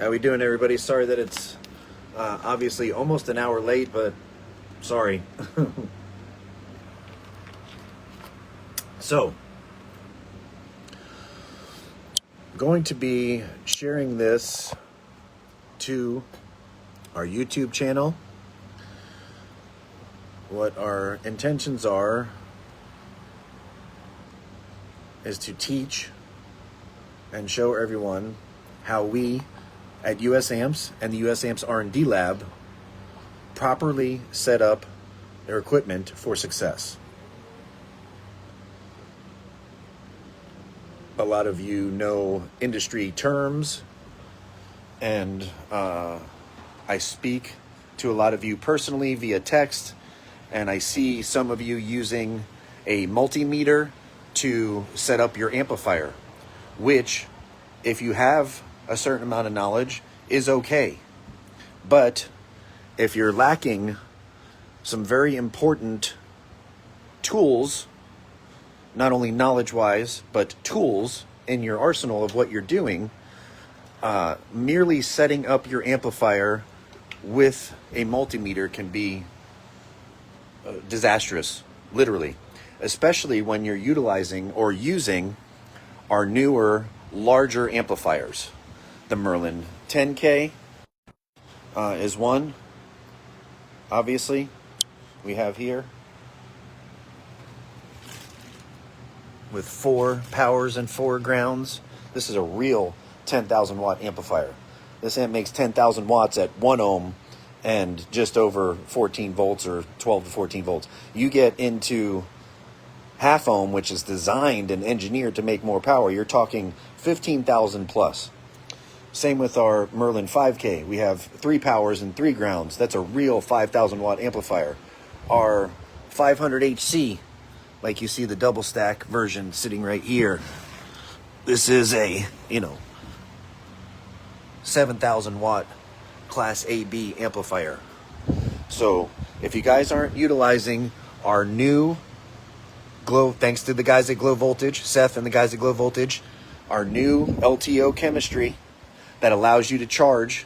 How we doing, everybody? Sorry that it's obviously almost an hour late, but sorry. So, going to be sharing this to our YouTube channel. What our intentions are is to teach and show everyone how we at USAMPS and the USAMPS R&D lab properly set up their equipment for success. A lot of you know industry terms, and I speak to a lot of you personally via text, and I see some of you using a multimeter to set up your amplifier, which, if you have a certain amount of knowledge, is okay. But if you're lacking some very important tools, not only knowledge-wise, but tools in your arsenal of what you're doing, merely setting up your amplifier with a multimeter can be disastrous, literally, especially when you're utilizing or using our newer, larger amplifiers. The Merlin 10K is one, obviously, we have here, with 4 powers and 4 grounds. This is a real 10,000 watt amplifier. This amp makes 10,000 watts at 1 ohm and just over 14 volts or 12 to 14 volts. You get into half ohm, which is designed and engineered to make more power, you're talking 15,000 plus. Same with our Merlin 5K. We have 3 powers and 3 grounds. That's a real 5,000 watt amplifier. Our 500HC, like you see the double stack version sitting right here, this is a, 7,000 watt class AB amplifier. So if you guys aren't utilizing our new Glow, thanks to the guys at Glow Voltage, Seth and the guys at Glow Voltage, our new LTO chemistry that allows you to charge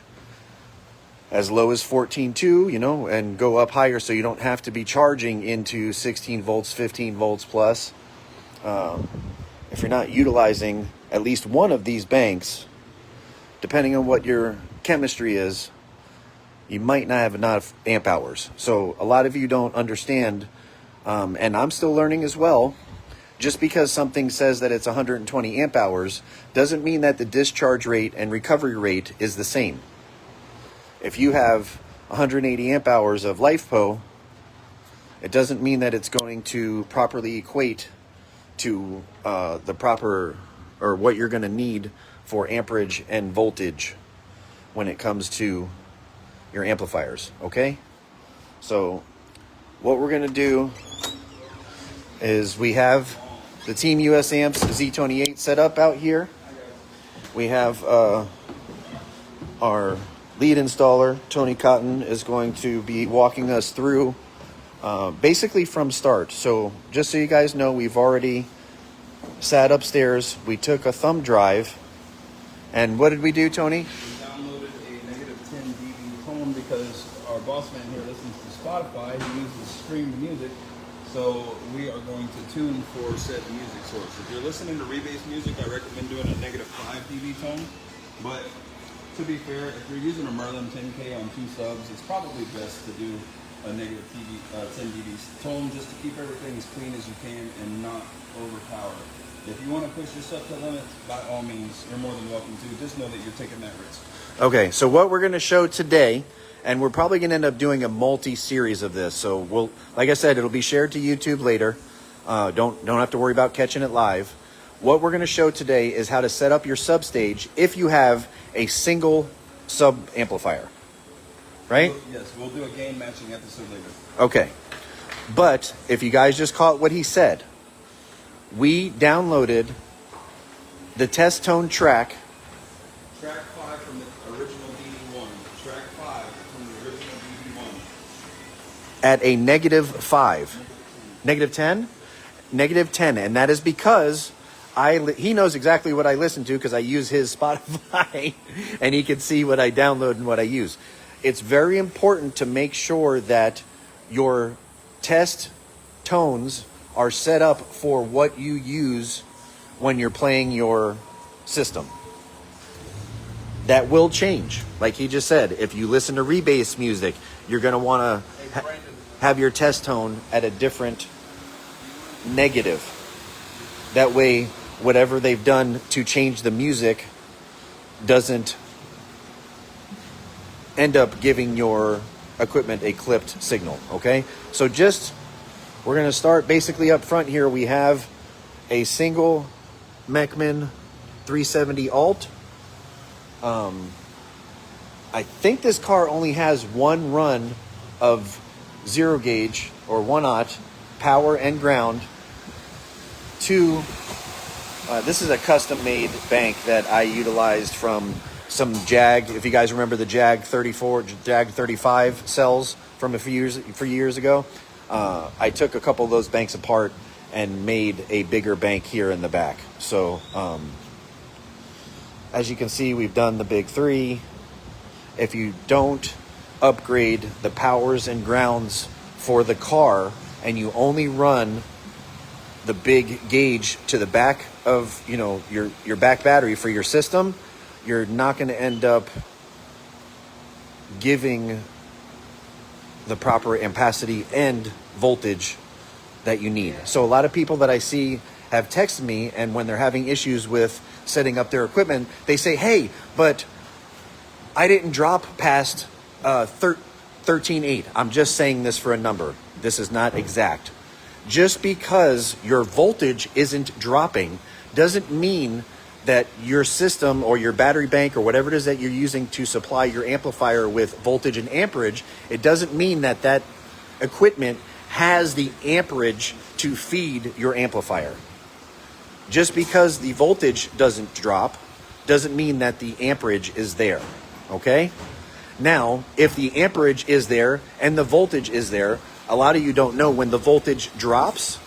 as low as 14.2, and go up higher so you don't have to be charging into 16 volts, 15 volts plus. If you're not utilizing at least one of these banks, depending on what your chemistry is, you might not have enough amp hours. So a lot of you don't understand, and I'm still learning as well. Just because something says that it's 120 amp hours doesn't mean that the discharge rate and recovery rate is the same. If you have 180 amp hours of LiFePO, it doesn't mean that it's going to properly equate to the proper, or what you're going to need for amperage and voltage when it comes to your amplifiers, okay? So what we're going to do is we have the Team USAMPS Z28 set up out here. We have our lead installer, Tony Cotton, is going to be walking us through basically from start. So just so you guys know, we've already sat upstairs. We took a thumb drive, and what did we do, Tony? We downloaded a negative 10 dB tone because our boss man here listens to Spotify. He uses streamed music. So we are going to tune for said music source. If you're listening to rebase music, I recommend doing a negative 5 dB tone. But to be fair, if you're using a Merlin 10K on 2 subs, it's probably best to do a negative 10 dB tone just to keep everything as clean as you can and not overpower it. If you want to push yourself to limits, by all means, you're more than welcome to. Just know that you're taking that risk. Okay, so what we're going to show today, and we're probably going to end up doing a multi-series of this. So we'll, like I said, it'll be shared to YouTube later. Don't have to worry about catching it live. What we're going to show today is how to set up your substage if you have a single sub amplifier, right? Yes, we'll do a gain matching episode later. Okay, but if you guys just caught what he said, we downloaded the test tone track. Track 5 from the original DD1. Track 5 from the original DD1. At a -5. -10? -10. And that is because he knows exactly what I listen to because I use his Spotify, and he can see what I download and what I use. It's very important to make sure that your test tones are set up for what you use when you're playing your system. That will change. Like he just said, if you listen to rebase music, you're going to want to have your test tone at a different negative. That way, whatever they've done to change the music doesn't end up giving your equipment a clipped signal, okay? So we're going to start basically up front here. We have a single Mechman 370 Alt. I think this car only has one run of 0 gauge or 1/0 power and ground. This is a custom made bank that I utilized from some Jag. If you guys remember the Jag 34, Jag 35 cells from a few years ago, I took a couple of those banks apart and made a bigger bank here in the back. So, as you can see, we've done the big 3. If you don't upgrade the powers and grounds for the car and you only run the big gauge to the back of, your back battery for your system, you're not going to end up giving the proper ampacity and voltage that you need. So a lot of people that I see have texted me, and when they're having issues with setting up their equipment, they say, hey, but I didn't drop past 13.8. I'm just saying this for a number. This is not exact. Just because your voltage isn't dropping doesn't mean that your system or your battery bank or whatever it is that you're using to supply your amplifier with voltage and amperage, it doesn't mean that that equipment has the amperage to feed your amplifier. Just because the voltage doesn't drop doesn't mean that the amperage is there, okay? Now, if the amperage is there and the voltage is there, a lot of you don't know when the voltage drops,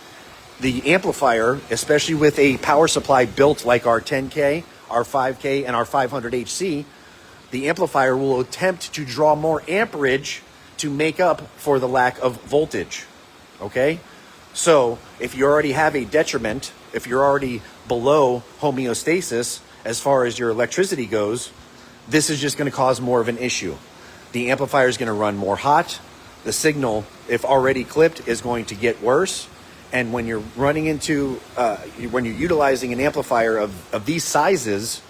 the amplifier, especially with a power supply built like our 10K, our 5K, and our 500HC, the amplifier will attempt to draw more amperage to make up for the lack of voltage, okay? So if you already have a detriment, if you're already below homeostasis as far as your electricity goes, this is just going to cause more of an issue. The amplifier is going to run more hot. The signal, if already clipped, is going to get worse. And when you're running into, when you're utilizing an amplifier of these sizes,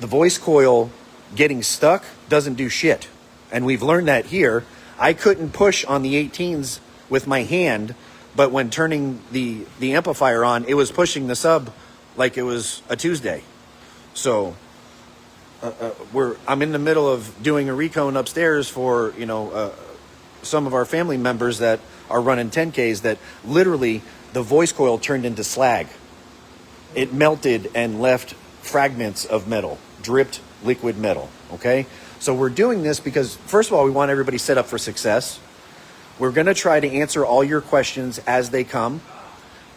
the voice coil getting stuck doesn't do shit. And we've learned that here. I couldn't push on the 18s with my hand, but when turning the amplifier on, it was pushing the sub like it was a Tuesday. So I'm in the middle of doing a recone upstairs for some of our family members that are running 10Ks that literally the voice coil turned into slag. It melted and left fragments of metal, dripped liquid metal, okay? So we're doing this because, first of all, we want everybody set up for success. We're going to try to answer all your questions as they come.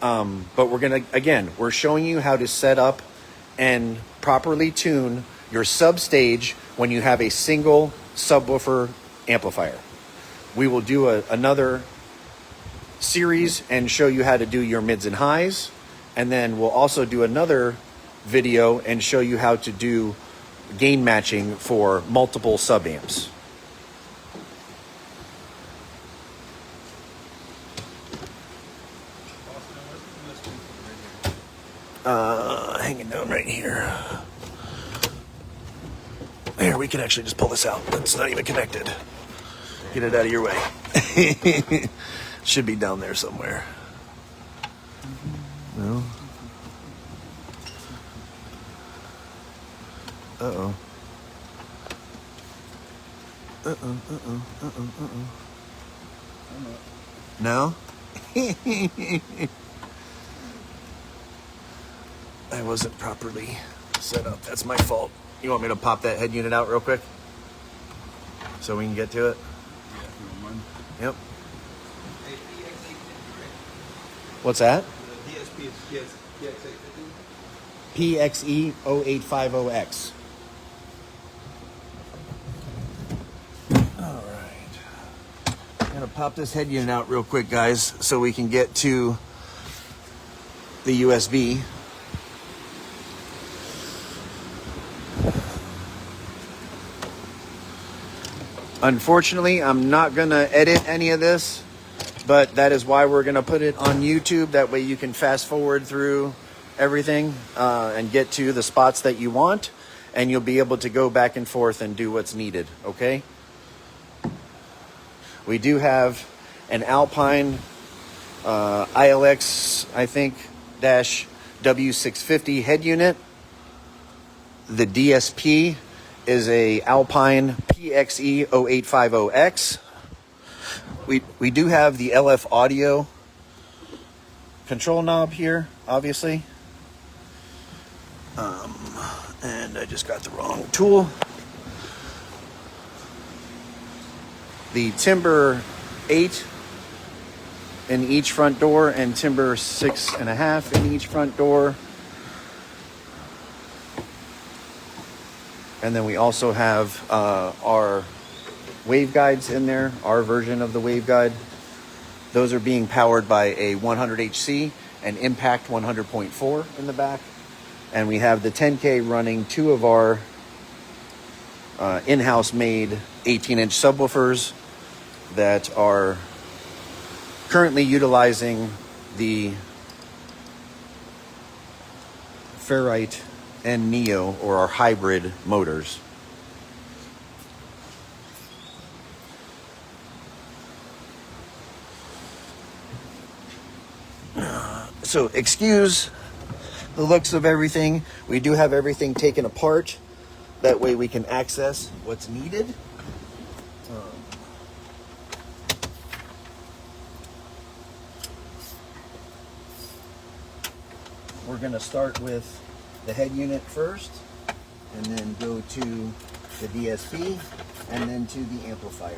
But we're showing you how to set up and properly tune your substage when you have a single subwoofer amplifier. We will do another series and show you how to do your mids and highs. And then we'll also do another video and show you how to do gain matching for multiple subamps. Hanging down right here. There, we can actually just pull this out. It's not even connected. Get it out of your way. Should be down there somewhere. No. Uh-oh. No? I wasn't properly set up. That's my fault. You want me to pop that head unit out real quick? So we can get to it? Yeah, if you don't mind. Yep. What's that? The DSP is PXE 0850X. All right. I'm gonna pop this head unit out real quick, guys, so we can get to the USB. Unfortunately, I'm not gonna edit any of this, but that is why we're gonna put it on YouTube. That way you can fast forward through everything and get to the spots that you want, and you'll be able to go back and forth and do what's needed, okay? We do have an Alpine ILX, I think, dash W650 head unit. The DSP is a Alpine PXE 0850X. We do have the LF audio control knob here, obviously. And I just got the wrong tool. The timber 8 in each front door and timber 6.5 in each front door. And then we also have our waveguides in there, our version of the waveguide. Those are being powered by a 100HC and Impact 100.4 in the back. And we have the 10K running two of our in-house made 18-inch subwoofers that are currently utilizing the Ferrite and Neo, or our hybrid motors. So excuse the looks of everything. We do have everything taken apart. That way we can access what's needed. We're going to start with the head unit first, and then go to the DSP, and then to the amplifier.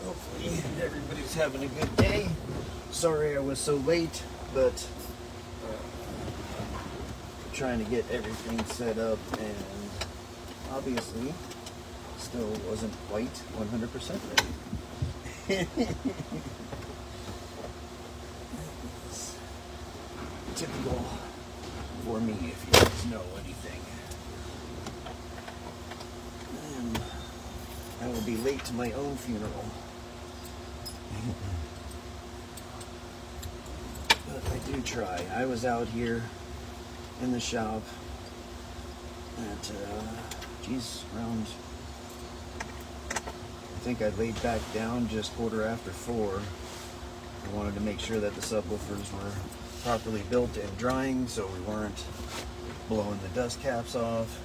Hopefully everybody's having a good day. Sorry I was so late, but trying to get everything set up, and obviously still wasn't quite 100% ready. It's typical for me, if you guys know anything. And I will be late to my own funeral. But I do try. I was out here in the shop at, around, I think I laid back down just 4:15. I wanted to make sure that the subwoofers were properly built and drying, so we weren't blowing the dust caps off.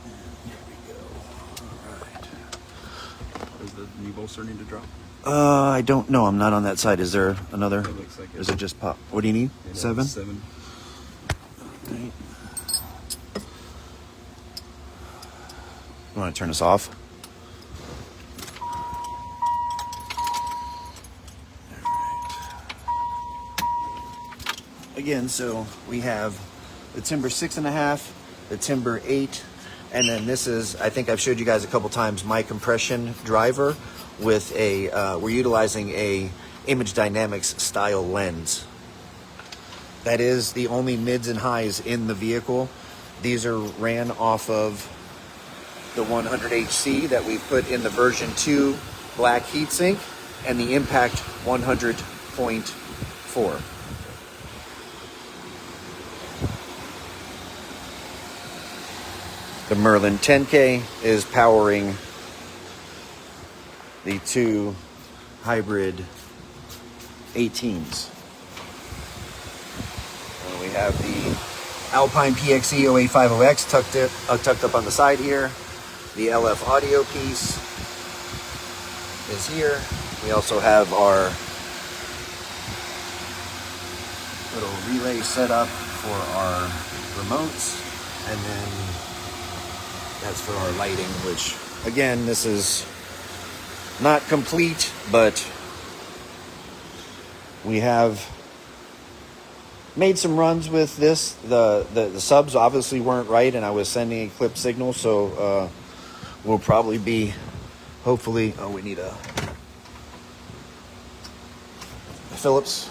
And here we go. All right. Does the knee bolster need to drop? I don't know. I'm not on that side. Is there another? It looks like it. Is it just pop? What do you need? 7? 7. Right. You want to turn this off? Again, so we have the timber 6.5, the timber 8, and then this is, I think I've showed you guys a couple times, my compression driver with a, we're utilizing a Image Dynamics style lens. That is the only mids and highs in the vehicle. These are ran off of the 100HC that we put in the version 2 black heatsink and the Impact 100.4. The Merlin 10K is powering the 2 hybrid 18s. And we have the Alpine PXE 0850X tucked up on the side here. The LF audio piece is here. We also have our little relay set up for our remotes, and then that's for our lighting, which again, this is not complete, but we have made some runs with this. The subs obviously weren't right, and I was sending a clip signal, so we'll probably be, hopefully, we need a Phillips.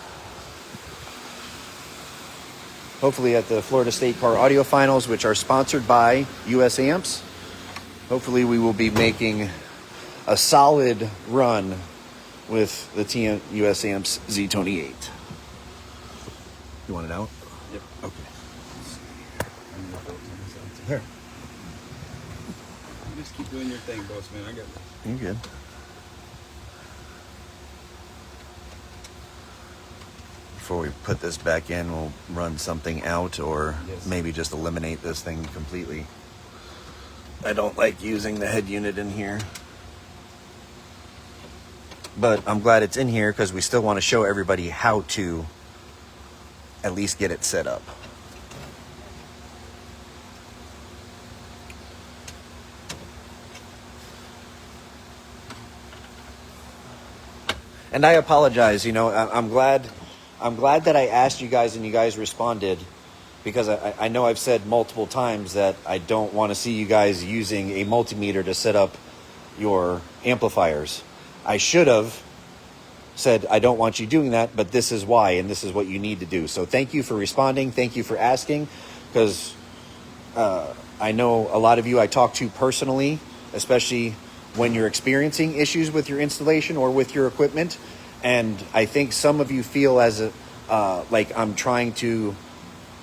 Hopefully at the Florida State Car Audio Finals, which are sponsored by USAMPS. Hopefully we will be making a solid run with the Teamusamps Z28. You want it out? Yep. Okay. There. You just keep doing your thing, boss man. I got this. You're good. Before we put this back in, we'll run something out, or maybe just eliminate this thing completely. I don't like using the head unit in here, but I'm glad it's in here because we still want to show everybody how to at least get it set up. And I apologize, I'm glad that I asked you guys and you guys responded, because I know I've said multiple times that I don't want to see you guys using a multimeter to set up your amplifiers. I should have said I don't want you doing that, but this is why, and this is what you need to do. So thank you for responding. Thank you for asking, because I know a lot of you I talk to personally, especially when you're experiencing issues with your installation or with your equipment. And I think some of you feel like I'm trying to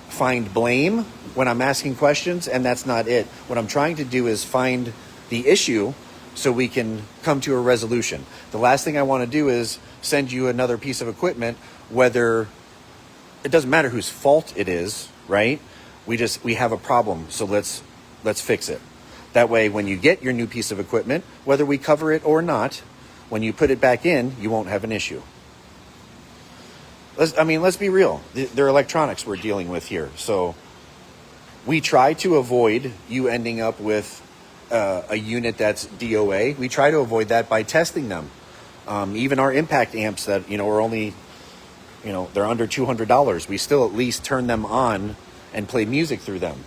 find blame when I'm asking questions, and that's not it. What I'm trying to do is find the issue so we can come to a resolution. The last thing I want to do is send you another piece of equipment, whether it doesn't matter whose fault it is, right? We have a problem, so let's fix it. That way, when you get your new piece of equipment, whether we cover it or not, when you put it back in, you won't have an issue. Let's be real. They're electronics we're dealing with here. So we try to avoid you ending up with a unit that's DOA. We try to avoid that by testing them. Even our impact amps that, are only, they're under $200. We still at least turn them on and play music through them.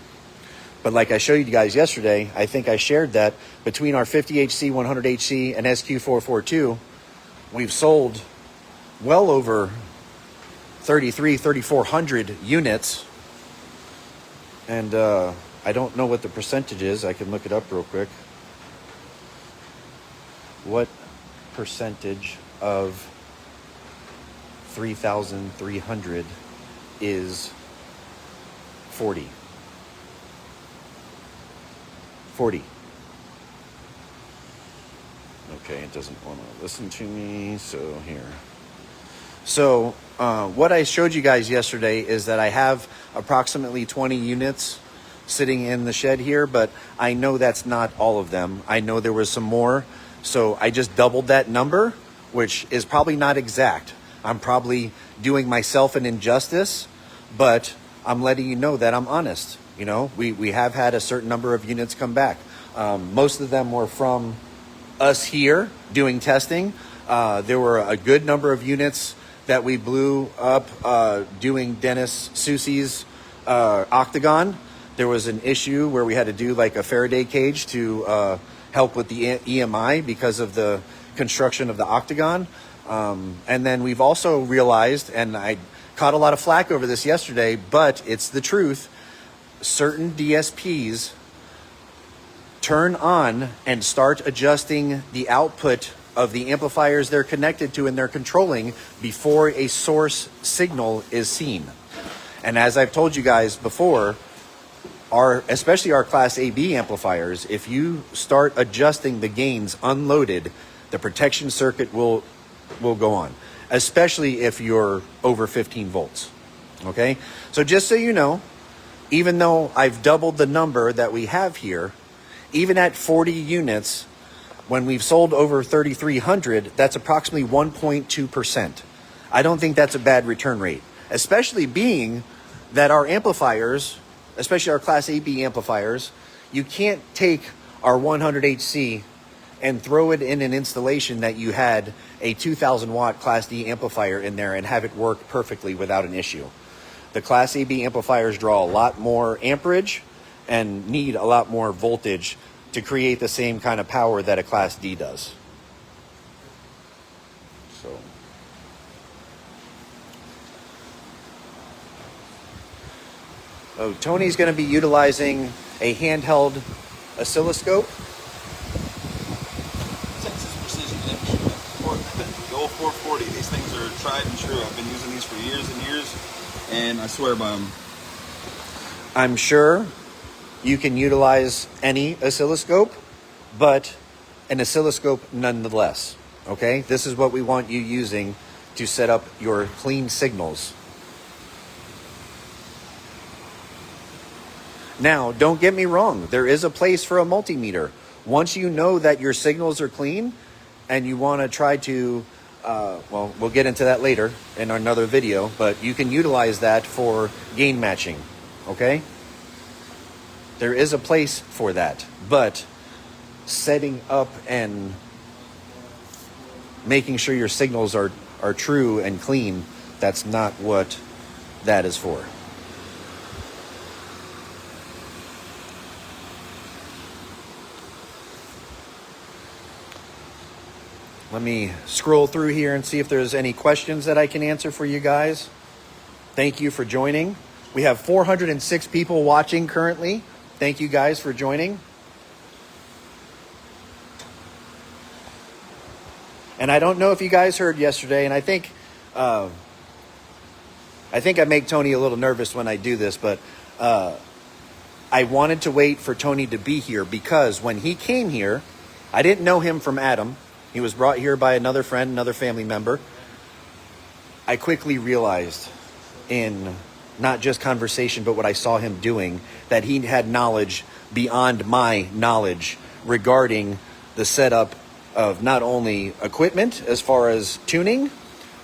But like I showed you guys yesterday, I think I shared that between our 50HC, 100HC, and SQ442, we've sold well over 3,400 units. And I don't know what the percentage is. I can look it up real quick. What percentage of 3,300 is 40? 40. Okay, it doesn't want to listen to me, so here. So what I showed you guys yesterday is that I have approximately 20 units sitting in the shed here, but I know that's not all of them. I know there was some more, so I just doubled that number, which is probably not exact. I'm probably doing myself an injustice, but I'm letting you know that I'm honest. We have had a certain number of units come back. Most of them were from us here doing testing. There were a good number of units that we blew up doing Dennis Susie's Octagon. There was an issue where we had to do like a Faraday cage to help with the EMI because of the construction of the Octagon. And then we've also realized, and I caught a lot of flack over this yesterday, but it's the truth, certain DSPs turn on and start adjusting the output of the amplifiers they're connected to and they're controlling before a source signal is seen. And as I've told you guys before, especially our Class AB amplifiers, if you start adjusting the gains unloaded, the protection circuit will go on, especially if you're over 15 volts. Okay? So just so you know, even though I've doubled the number that we have here, even at 40 units, when we've sold over 3,300, that's approximately 1.2%. I don't think that's a bad return rate, especially being that our amplifiers, especially our Class AB amplifiers, you can't take our 100 HC and throw it in an installation that you had a 2,000 watt Class D amplifier in there and have it work perfectly without an issue. The Class AB amplifiers draw a lot more amperage and need a lot more voltage to create the same kind of power that a Class D does. So, Tony's going to be utilizing a handheld oscilloscope. Texas Precision Instrument, the old 440. These things are tried and true. I've been using these for years and years, and I swear by them. I'm sure you can utilize any oscilloscope, but an oscilloscope nonetheless. Okay? This is what we want you using to set up your clean signals. Now, don't get me wrong. There is a place for a multimeter. Once you know that your signals are clean and you want to try to, well, we'll get into that later in another video, but you can utilize that for gain matching. Okay? There is a place for that, but setting up and making sure your signals are true and clean, that's not what that is for. Let me scroll through here and see if there's any questions that I can answer for you guys. Thank you for joining. We have 406 people watching currently. Thank you guys for joining. And I don't know if you guys heard yesterday, and I think I make Tony a little nervous when I do this, but I wanted to wait for Tony to be here because when he came here, I didn't know him from Adam. He was brought here by another friend, another family member. I quickly realized in not just conversation, but what I saw him doing, that he had knowledge beyond my knowledge regarding the setup of not only equipment as far as tuning,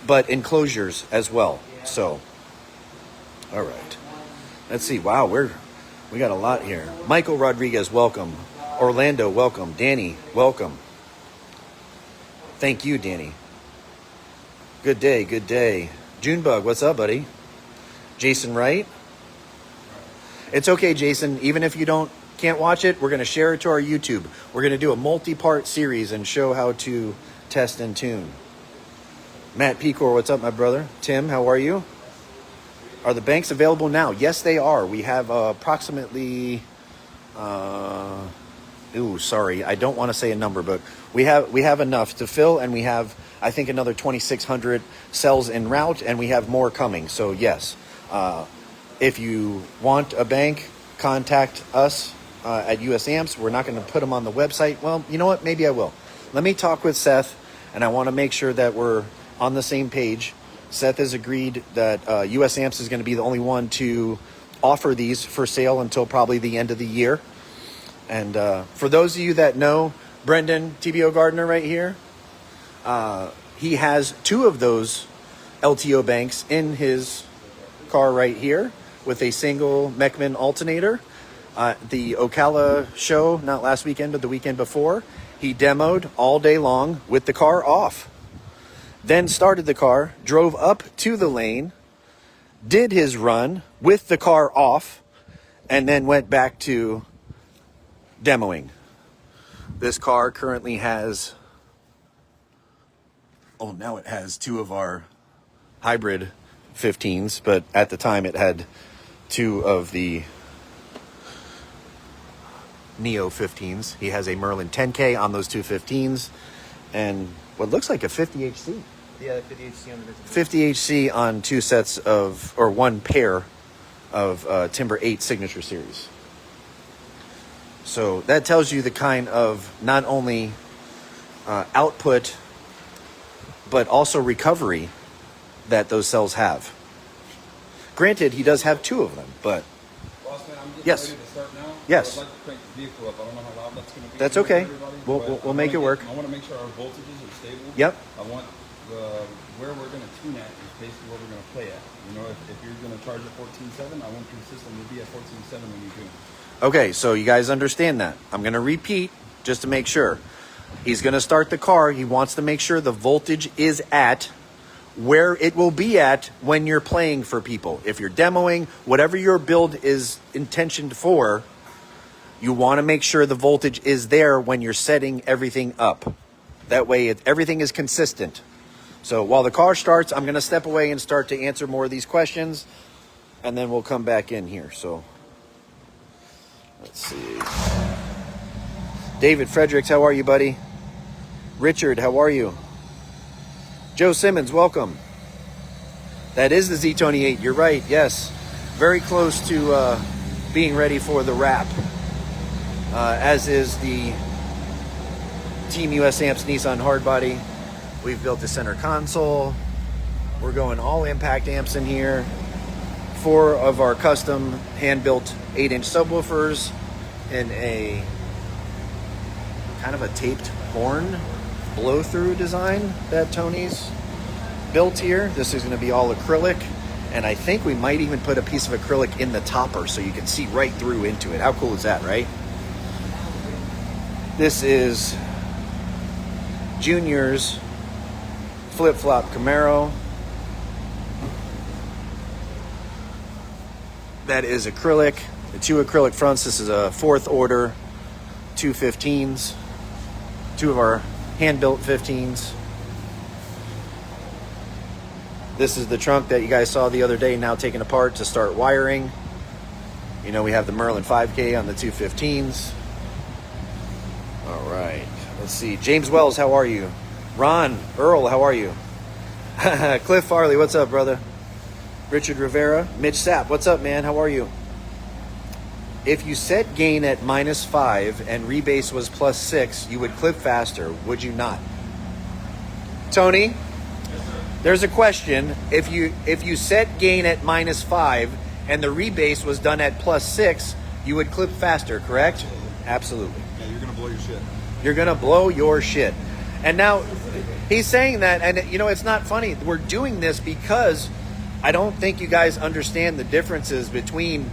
but enclosures as well. So, all right. Let's see. Wow, we got a lot here. Michael Rodriguez, welcome. Orlando, welcome. Danny, welcome. Thank you, Danny. Good day, good day. Junebug, what's up, buddy? Jason Wright. It's okay, Jason. Even if you can't watch it, we're going to share it to our YouTube. We're going to do a multi-part series and show how to test and tune. Matt Pecor, what's up, my brother? Tim, how are you? Are the banks available now? Yes, they are. We have approximately... sorry. I don't want to say a number, but we have enough to fill, and we have, I think, another 2,600 cells en route, and we have more coming. So, yes. If you want a bank, contact us at USAMPS. We're not going to put them on the website. Well, you know what? Maybe I will. Let me talk with Seth, and I want to make sure that we're on the same page. Seth has agreed that USAMPS is going to be the only one to offer these for sale until probably the end of the year. And for those of you that know Brendan TBO Gardner right here, he has 2 of those LTO banks in his car right here with a single Mechman alternator. The Ocala show, not last weekend, but the weekend before, he demoed all day long with the car off. Then started the car, drove up to the lane, did his run with the car off, and then went back to demoing. This car currently has, now it has 2 of our hybrid 15s, but at the time it had 2 of the Neo 15s. He has a Merlin 10K on those 2 15s and what looks like a 50 HC. Yeah, 50 HC on the 50 HC on 2 sets of, or 1 pair of Timber 8 Signature Series. So that tells you the kind of not only output, but also recovery that those cells have. Granted, he does have 2 of them, but Boss man, I'm getting yes. ready to start now. Yes. I would like to crank the vehicle up. I don't know how loud that's going to be. That's okay. Everybody, We'll make it work. I want to make sure our voltages are stable. Yep. I want where we're going to tune at is basically where we're going to play at. You know, if you're going to charge at 14.7, I want your system to be at 14.7 when you tune. Okay, so you guys understand that. I'm going to repeat just to make sure. He's going to start the car. He wants to make sure the voltage is at where it will be at when you're playing for people. If you're demoing, whatever your build is intentioned for, you want to make sure the voltage is there when you're setting everything up. That way everything is consistent. So while the car starts, I'm going to step away and start to answer more of these questions, and then we'll come back in here. So let's see. David Fredericks, how are you, buddy? Richard, how are you? Joe Simmons, welcome. That is the Z-Tony 8. You're right, yes. Very close to being ready for the wrap. As is the Teamusamps Nissan hardbody. We've built the center console. We're going all impact amps in here. 4 of our custom hand-built 8-inch subwoofers in a kind of a taped horn blow-through design that Tony's built here. This is going to be all acrylic, and I think we might even put a piece of acrylic in the topper so you can see right through into it. How cool is that, right? This is Junior's flip-flop Camaro. That is acrylic. The 2 acrylic fronts. This is a 4th order 215s. 2 of our hand-built 15s. This is the trunk that you guys saw the other day, now taken apart to start wiring. You know, we have the Merlin 5K on the 215s. All right, let's see. James Wells, how are you? Ron Earl, how are you? Cliff Farley, what's up, brother? Richard Rivera, Mitch Sapp, what's up, man? How are you? If you set gain at -5 and rebase was +6, you would clip faster, would you not? Tony, there's a question. If you set gain at -5 and the rebase was done at +6, you would clip faster, correct? Absolutely. Yeah, you're going to blow your shit. You're going to blow your shit. And now he's saying that, and you know, it's not funny. We're doing this because I don't think you guys understand the differences between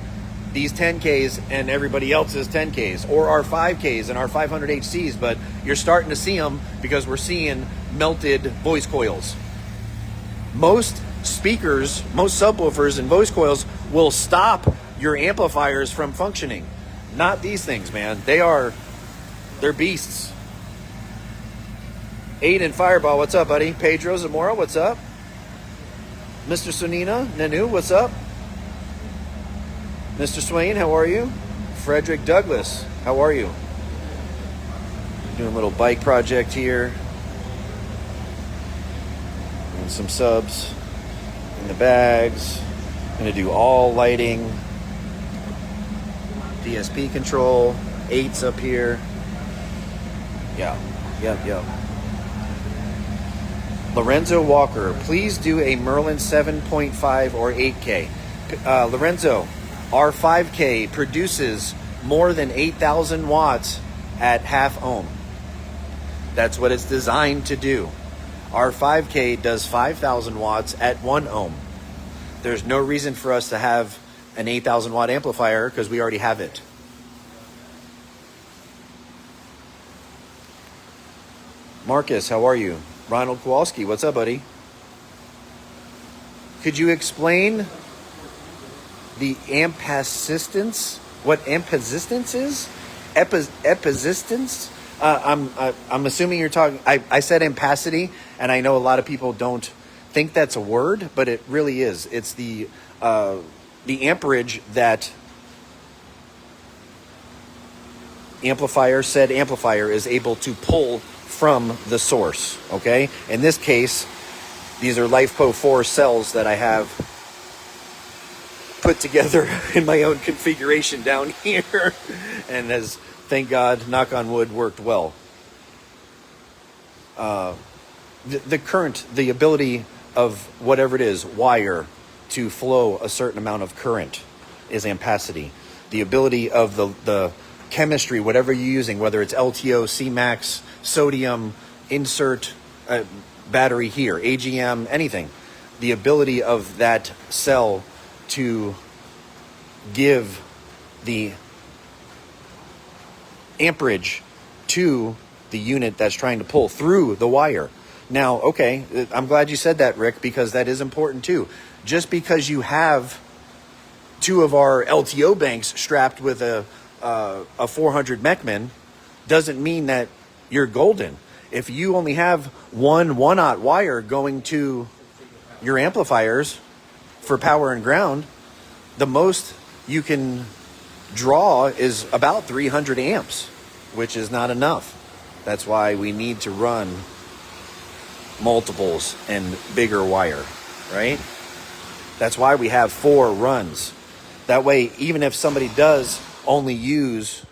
these 10Ks and everybody else's 10Ks, or our 5Ks and our 500 HCs, but you're starting to see them because we're seeing melted voice coils. Most speakers, most subwoofers and voice coils will stop your amplifiers from functioning. Not these things, man. They're beasts. Aiden Fireball, what's up, buddy? Pedro Zamora, what's up? Mr. Sonina, Nanu, what's up? Mr. Swain, how are you? Frederick Douglas, how are you? Doing a little bike project here. Doing some subs in the bags. Gonna do all lighting. DSP control. 8s up here. Yeah, yep. Lorenzo Walker, please do a Merlin 7.5 or 8K. Lorenzo, our 5K produces more than 8,000 watts at half ohm. That's what it's designed to do. Our 5K does 5,000 watts at 1 ohm. There's no reason for us to have an 8,000 watt amplifier because we already have it. Marcus, how are you? Ronald Kowalski, what's up, buddy? Could you explain the ampacistance? What ampacistance is? Epicistance? I'm assuming you're talking. I said ampacity, and I know a lot of people don't think that's a word, but it really is. It's the amperage that said amplifier is able to pull from the source. Okay, in this case, these are LifePo 4 cells that I have put together in my own configuration down here, and has, thank God, knock on wood, worked well. The current, the ability of whatever it is, wire, to flow a certain amount of current is ampacity. the ability of the chemistry, whatever you're using, whether it's LTO, CMAX, sodium, insert battery here, AGM, anything, the ability of that cell to give the amperage to the unit that's trying to pull through the wire. Now, okay, I'm glad you said that, Rick, because that is important too. Just because you have two of our LTO banks strapped with a 400 Mechman doesn't mean that you're golden. If you only have one 1-aught wire going to your amplifiers for power and ground, the most you can draw is about 300 amps, which is not enough. That's why we need to run multiples and bigger wire, right? That's why we have 4 runs. That way, even if somebody does only use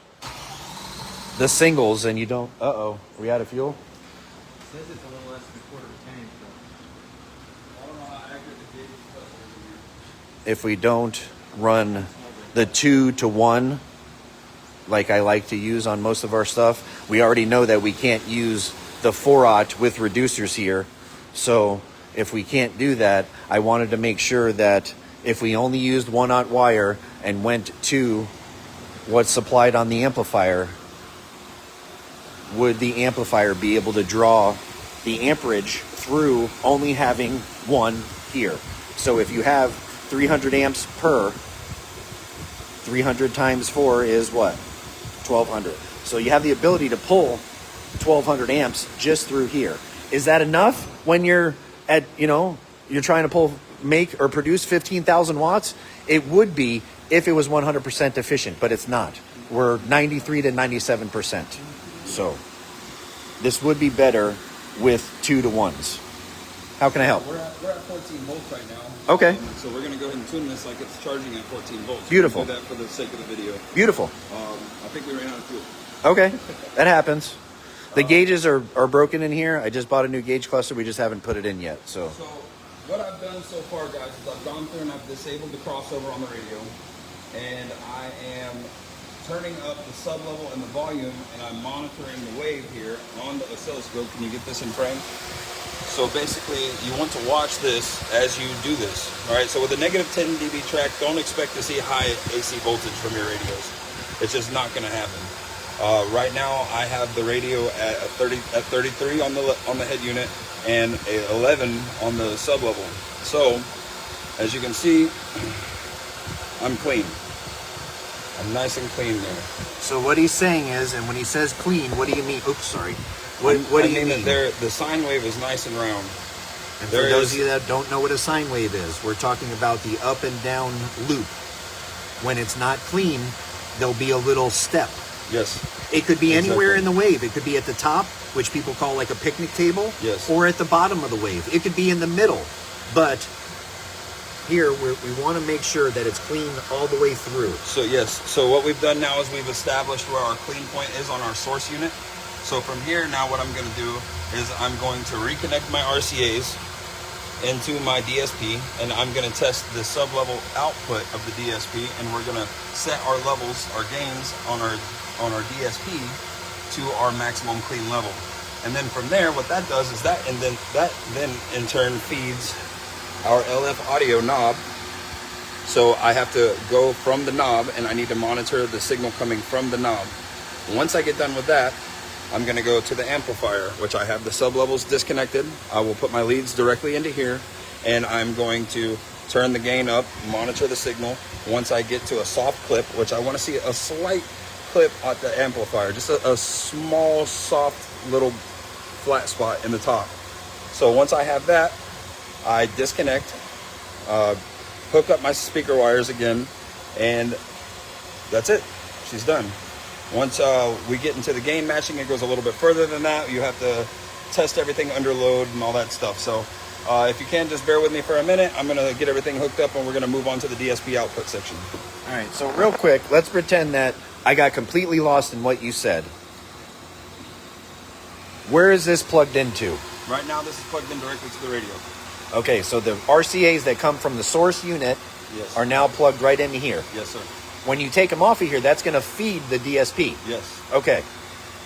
the singles and you don't, are we out of fuel? It says it's a little less than a quarter of a tank, but I don't know how accurate the gauge cluster is in here. If we don't run the 2-to-1 like I like to use on most of our stuff, we already know that we can't use the 4-aught with reducers here. So if we can't do that, I wanted to make sure that if we only used 1-aught wire and went to what's supplied on the amplifier, would the amplifier be able to draw the amperage through only having one here? So if you have 300 amps per, 300 times 4 is what? 1200. So you have the ability to pull 1200 amps just through here. Is that enough when you're at, you're trying to make or produce 15,000 watts? It would be if it was 100% efficient, but it's not. We're 93 to 97%. So this would be better with 2-to-1s. How can I help? We're at 14 volts right now. Okay. So we're going to go ahead and tune this like it's charging at 14 volts. Beautiful. We'll do that for the sake of the video. Beautiful. I think we ran out of fuel. Okay, that happens. The gauges are broken in here. I just bought a new gauge cluster. We just haven't put it in yet. So What I've done so far, guys, is I've gone through and I've disabled the crossover on the radio, and I am turning up the sub-level and the volume, and I'm monitoring the wave here on the oscilloscope. Can you get this in frame? So basically, you want to watch this as you do this. All right, so with a negative 10 dB track, don't expect to see high AC voltage from your radios. It's just not going to happen. Right now, I have the radio at 33 on the head unit and a 11 on the sub-level. So, as you can see, I'm clean. I'm nice and clean there. So what he's saying is, and when he says clean, what do you mean? Oops, sorry. What do you mean? The sine wave is nice and round. And for those of you that don't know what a sine wave is, we're talking about the up and down loop. When it's not clean, there'll be a little step. Yes. It could be anywhere in the wave. It could be at the top, which people call like a picnic table, yes, or at the bottom of the wave. It could be in the middle. But here, we want to make sure that it's clean all the way through. So yes, so what we've done now is we've established where our clean point is on our source unit. So from here, now what I'm going to do is I'm going to reconnect my RCAs into my DSP, and I'm going to test the sub-level output of the DSP, and we're going to set our levels, our gains on our DSP to our maximum clean level. And then from there, what that does is that in turn feeds our LF audio knob. So I have to go from the knob, and I need to monitor the signal coming from the knob. Once I get done with that, I'm going to go to the amplifier, which I have the sub-levels disconnected. I will put my leads directly into here, and I'm going to turn the gain up, monitor the signal. Once I get to a soft clip, which I want to see a slight clip at the amplifier, just a small, soft, little flat spot in the top. So once I have that, I disconnect, hook up my speaker wires again, and that's it. She's done. Once we get into the gain matching, it goes a little bit further than that. You have to test everything under load and all that stuff. So if you can, just bear with me for a minute. I'm going to get everything hooked up, and we're going to move on to the DSP output section. All right, so real quick, let's pretend that I got completely lost in what you said. Where is this plugged into? Right now, this is plugged in directly to the radio. Okay, so the RCAs that come from the source unit, yes, are now plugged right into here. Yes, sir. when you take them off of here, that's going to feed the DSP. Yes. Okay.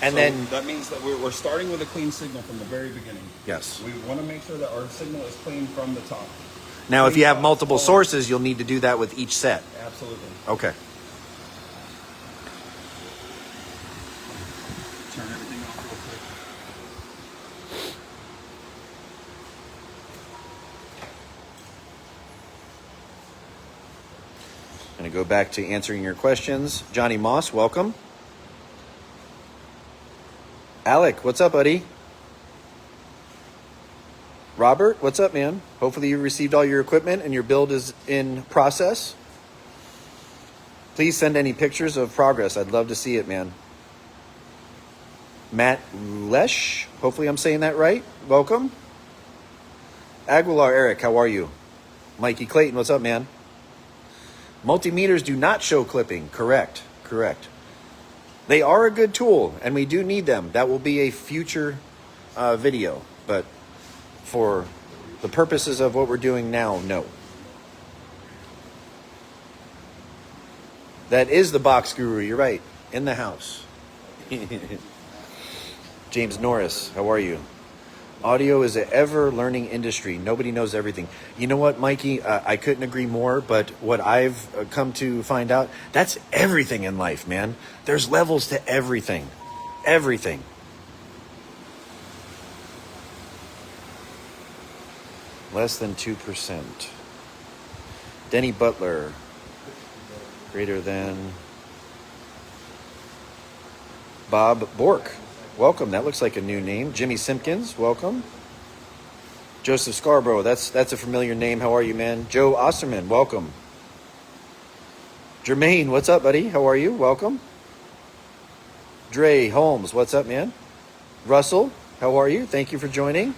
And So then that means that we're starting with a clean signal from the very beginning. yes. We want to make sure that our signal is clean from the top. Now, if Clean you have top, multiple all- sources, you'll need to do that with each set. Absolutely. Okay. Turn everything off real quick. I'm going to go back to answering your questions. Johnny Moss, welcome. Alec, what's up, buddy? Robert, what's up, man? Hopefully you received all your equipment and your build is in process. Please send any pictures of progress. I'd love to see it, man. Matt Lesh, hopefully I'm saying that right. Welcome. Aguilar Eric, how are you? Mikey Clayton, what's up, man? Multimeters do not show clipping. Correct. They are a good tool, and we do need them. That will be a future video, but for the purposes of what we're doing now, no. That is the box guru. You're right. In the house. James Norris, how are you? Audio is an ever-learning industry. Nobody knows everything. You know what, Mikey? I couldn't agree more, but what I've come to find out, that's everything in life, man. There's levels to everything. Everything. Less than 2%. Denny Butler. Greater than. Bob Bork. Welcome. That looks like a new name. Jimmy Simpkins. Welcome. Joseph Scarborough. That's a familiar name. How are you, man? Joe Osterman. Welcome. Jermaine. What's up, buddy? How are you? Welcome. Dre Holmes. What's up, man? Russell. How are you? Thank you for joining.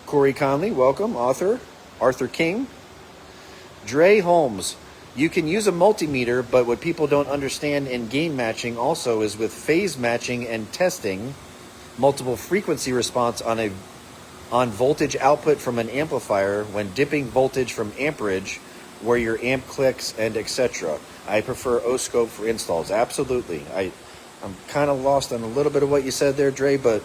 Corey Conley. Welcome. Author. Arthur King. Dre Holmes. You can use a multimeter, but what people don't understand in gain matching also is with phase matching and testing, multiple frequency response on voltage output from an amplifier when dipping voltage from amperage where your amp clicks and etc. I prefer O-scope for installs. Absolutely. I'm kind of lost on a little bit of what you said there, Dre, but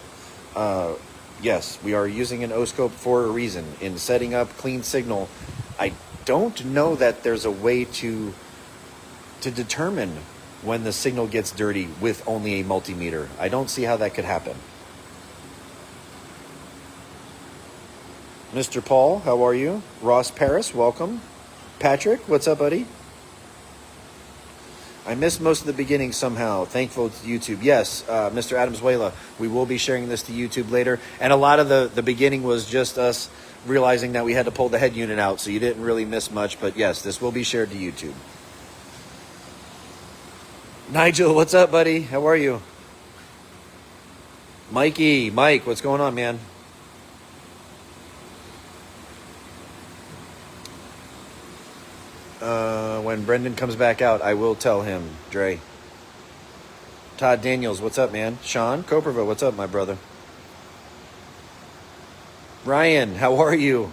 yes, we are using an O-scope for a reason. In setting up clean signal, I don't know that there's a way to determine when the signal gets dirty with only a multimeter. I don't see how that could happen. Mr. Paul, how are you? Ross Paris, welcome. Patrick, what's up, buddy? I missed most of the beginning somehow. Thankful to YouTube. Yes, Mr. Adams Wela, we will be sharing this to YouTube later. And a lot of the beginning was just us realizing that we had to pull the head unit out, so you didn't really miss much. But yes, this will be shared to YouTube. Nigel, what's up, buddy? How are you? Mike, what's going on, man? When Brendan comes back out, I will tell him, Dre. Todd Daniels, what's up, man? Sean Coperville, what's up, my brother? Ryan, how are you?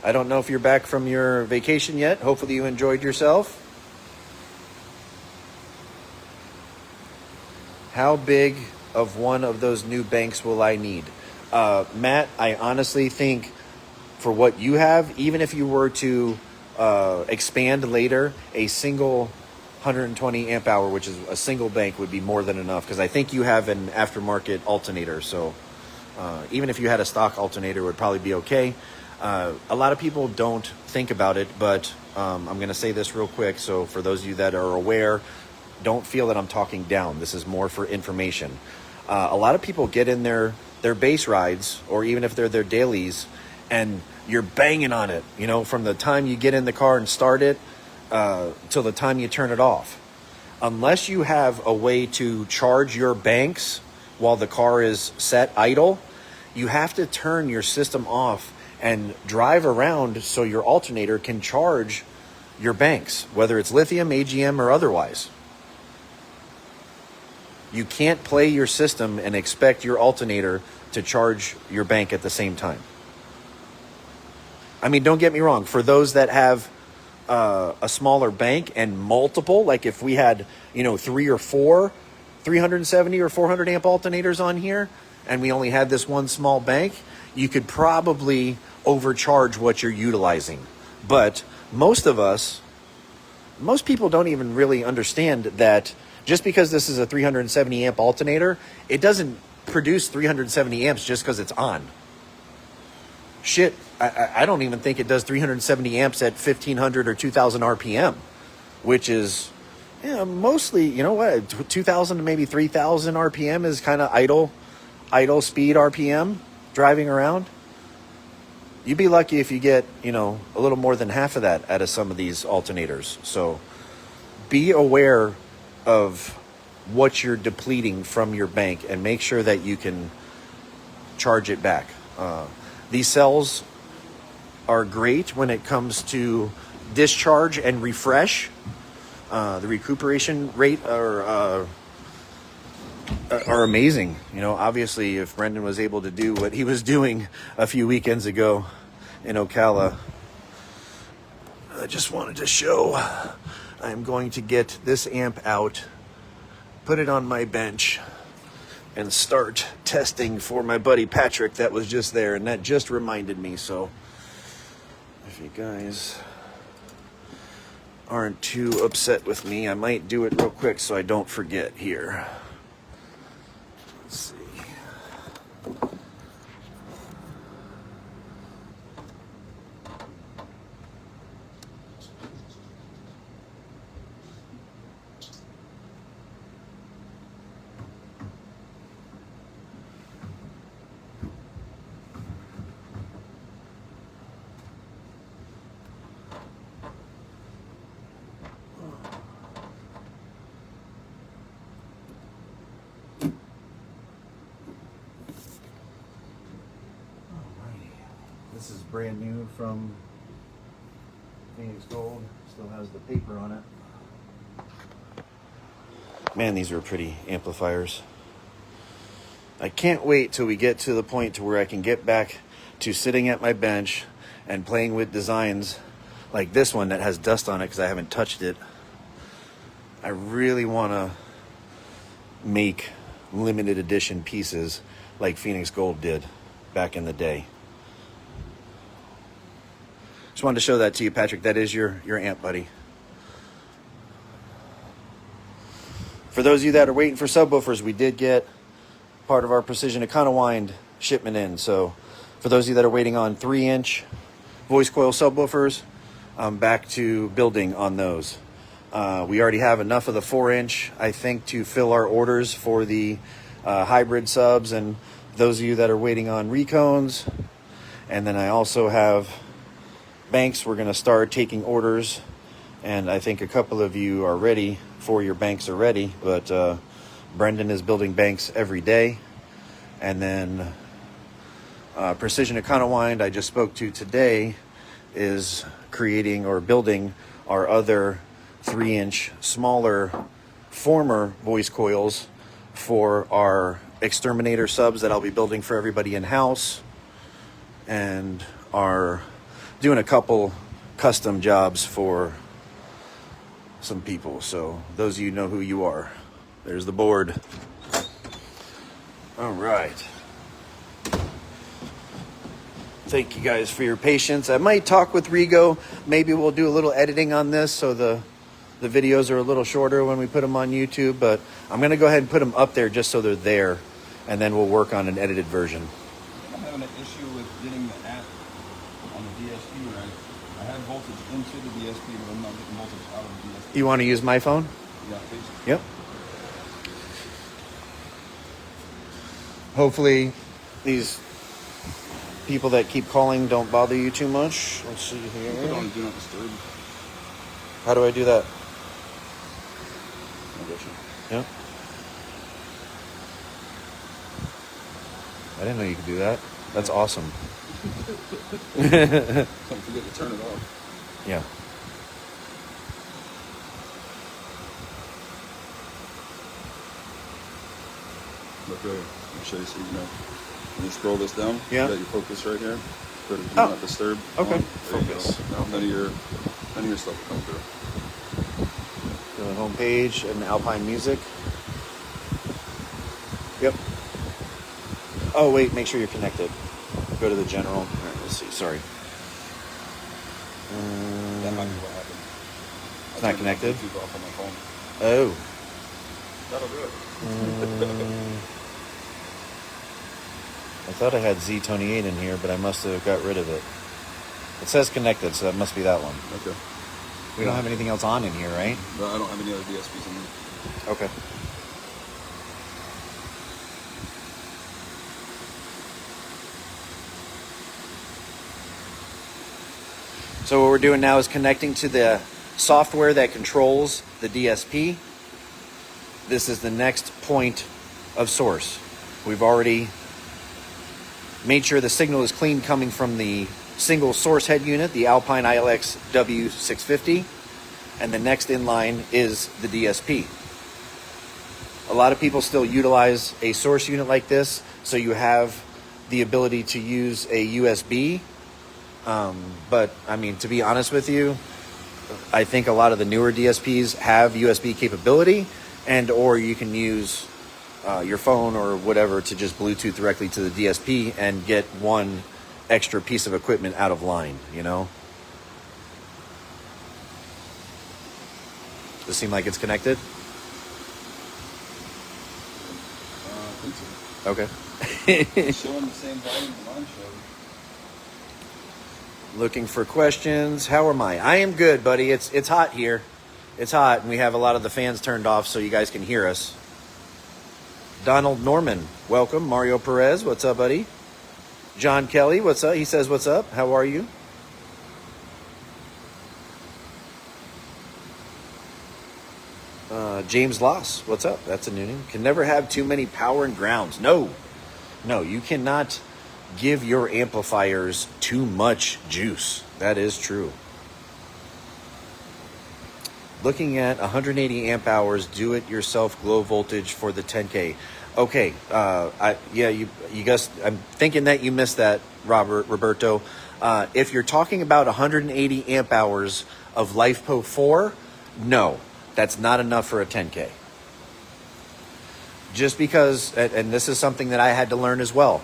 I don't know if you're back from your vacation yet. Hopefully you enjoyed yourself. How big of one of those new banks will I need? Matt, I honestly think for what you have, even if you were to expand later, a single 120 amp hour, which is a single bank, would be more than enough, because I think you have an aftermarket alternator. So even if you had a stock alternator, it would probably be okay. A lot of people don't think about it, but I'm going to say this real quick. So for those of you that are aware, don't feel that I'm talking down. This is more for information. A lot of people get in their base rides, or even if they're their dailies, and you're banging on it, you know, from the time you get in the car and start it till the time you turn it off. Unless you have a way to charge your banks while the car is set idle, you have to turn your system off and drive around so your alternator can charge your banks, whether it's lithium, AGM, or otherwise. You can't play your system and expect your alternator to charge your bank at the same time. I mean, don't get me wrong. For those that have a smaller bank and multiple, like if we had, 3 or 4 370 or 400 amp alternators on here and we only had this one small bank, you could probably overcharge what you're utilizing. But most people don't even really understand that just because this is a 370 amp alternator, it doesn't produce 370 amps just because it's on. Shit, I don't even think it does 370 amps at 1500 or 2000 RPM, which is mostly, 2000 to maybe 3000 RPM is kind of idle speed RPM driving around. You'd be lucky if you get, a little more than half of that out of some of these alternators. So be aware of what you're depleting from your bank and make sure that you can charge it back. These cells are great when it comes to discharge and refresh. The recuperation rate are amazing. Obviously, if Brendan was able to do what he was doing a few weekends ago in Ocala, I just wanted to show. I'm going to get this amp out, put it on my bench, and start testing for my buddy Patrick that was just there, and that just reminded me. So if you guys aren't too upset with me, I might do it real quick so I don't forget here. Let's see. This is brand new from Phoenix Gold. Still has the paper on it. Man, these are pretty amplifiers. I can't wait till we get to the point to where I can get back to sitting at my bench and playing with designs like this one that has dust on it because I haven't touched it. I really want to make limited edition pieces like Phoenix Gold did back in the day. Just wanted to show that to you, Patrick. That is your amp, buddy. For those of you that are waiting for subwoofers, we did get part of our Precision Econowind shipment in. So for those of you that are waiting on 3-inch voice coil subwoofers, I'm back to building on those. We already have enough of the 4-inch, I think, to fill our orders for the hybrid subs and those of you that are waiting on recones. And then I also have banks. We're going to start taking orders, and I think a couple of you are ready for your banks already, but Brendan is building banks every day. And then Precision Econowind, I just spoke to today, is creating or building our other 3-inch smaller former voice coils for our exterminator subs that I'll be building for everybody in-house, and are doing a couple custom jobs for some people. So those of you know who you are. There's the board. All right. Thank you guys for your patience. I might talk with Rigo. Maybe we'll do a little editing on this so the videos are a little shorter when we put them on YouTube, but I'm going to go ahead and put them up there just so they're there, and then we'll work on an edited version. I'm having an issue with getting the app on the DSP right. I had voltage into the DSP, but I'm not getting voltage out of the DSP. You want to use my phone? Yeah, please. Yep. Hopefully these people that keep calling don't bother you too much. Let's see here. Put on Do Not Disturb. How do I do that? I got you. Yep. I didn't know you could do that. That's awesome. Don't forget to turn it off. Yeah. Look right here. I'll show you so you know. When you scroll this down, Yeah. you got your focus right here. Put it do Oh. not disturb. Okay. on. There you Focus. go. Now none of your stuff will come through. The home page and Alpine Music. Yep. Oh wait, make sure you're connected. Go to the general. All right, let's see. Sorry. That might be what happened. It's not connected? Bluetooth off on my phone. Oh. That'll do it. I thought I had Z28 in here, but I must have got rid of it. It says connected, so that must be that one. Okay. We don't have anything else on in here, right? But I don't have any other DSPs in there. Okay. So what we're doing now is connecting to the software that controls the DSP. This is the next point of source. We've already made sure the signal is clean coming from the single source head unit, the Alpine ILX W650, and the next in line is the DSP. A lot of people still utilize a source unit like this, so you have the ability to use a USB. But I mean, to be honest with you, I think a lot of the newer DSPs have USB capability, and or you can use your phone or whatever to just Bluetooth directly to the DSP and get one extra piece of equipment out of line, you know? Does it seem like it's connected? I think so. Okay. It's showing the same volume as mine showed. Looking for questions. How am I? I am good, buddy. It's hot here. It's hot, and we have a lot of the fans turned off so you guys can hear us. Donald Norman, welcome. Mario Perez, what's up, buddy? John Kelly, what's up? He says, what's up? How are you? James Loss, what's up? That's a new name. Can never have too many power and grounds. No, you cannot give your amplifiers too much juice. That is true. Looking at 180 amp hours, do-it-yourself glow voltage for the 10K. Okay, you guys, I'm thinking that you missed that, Roberto. If you're talking about 180 amp hours of LifePo 4, no, that's not enough for a 10K. Just because, and this is something that I had to learn as well,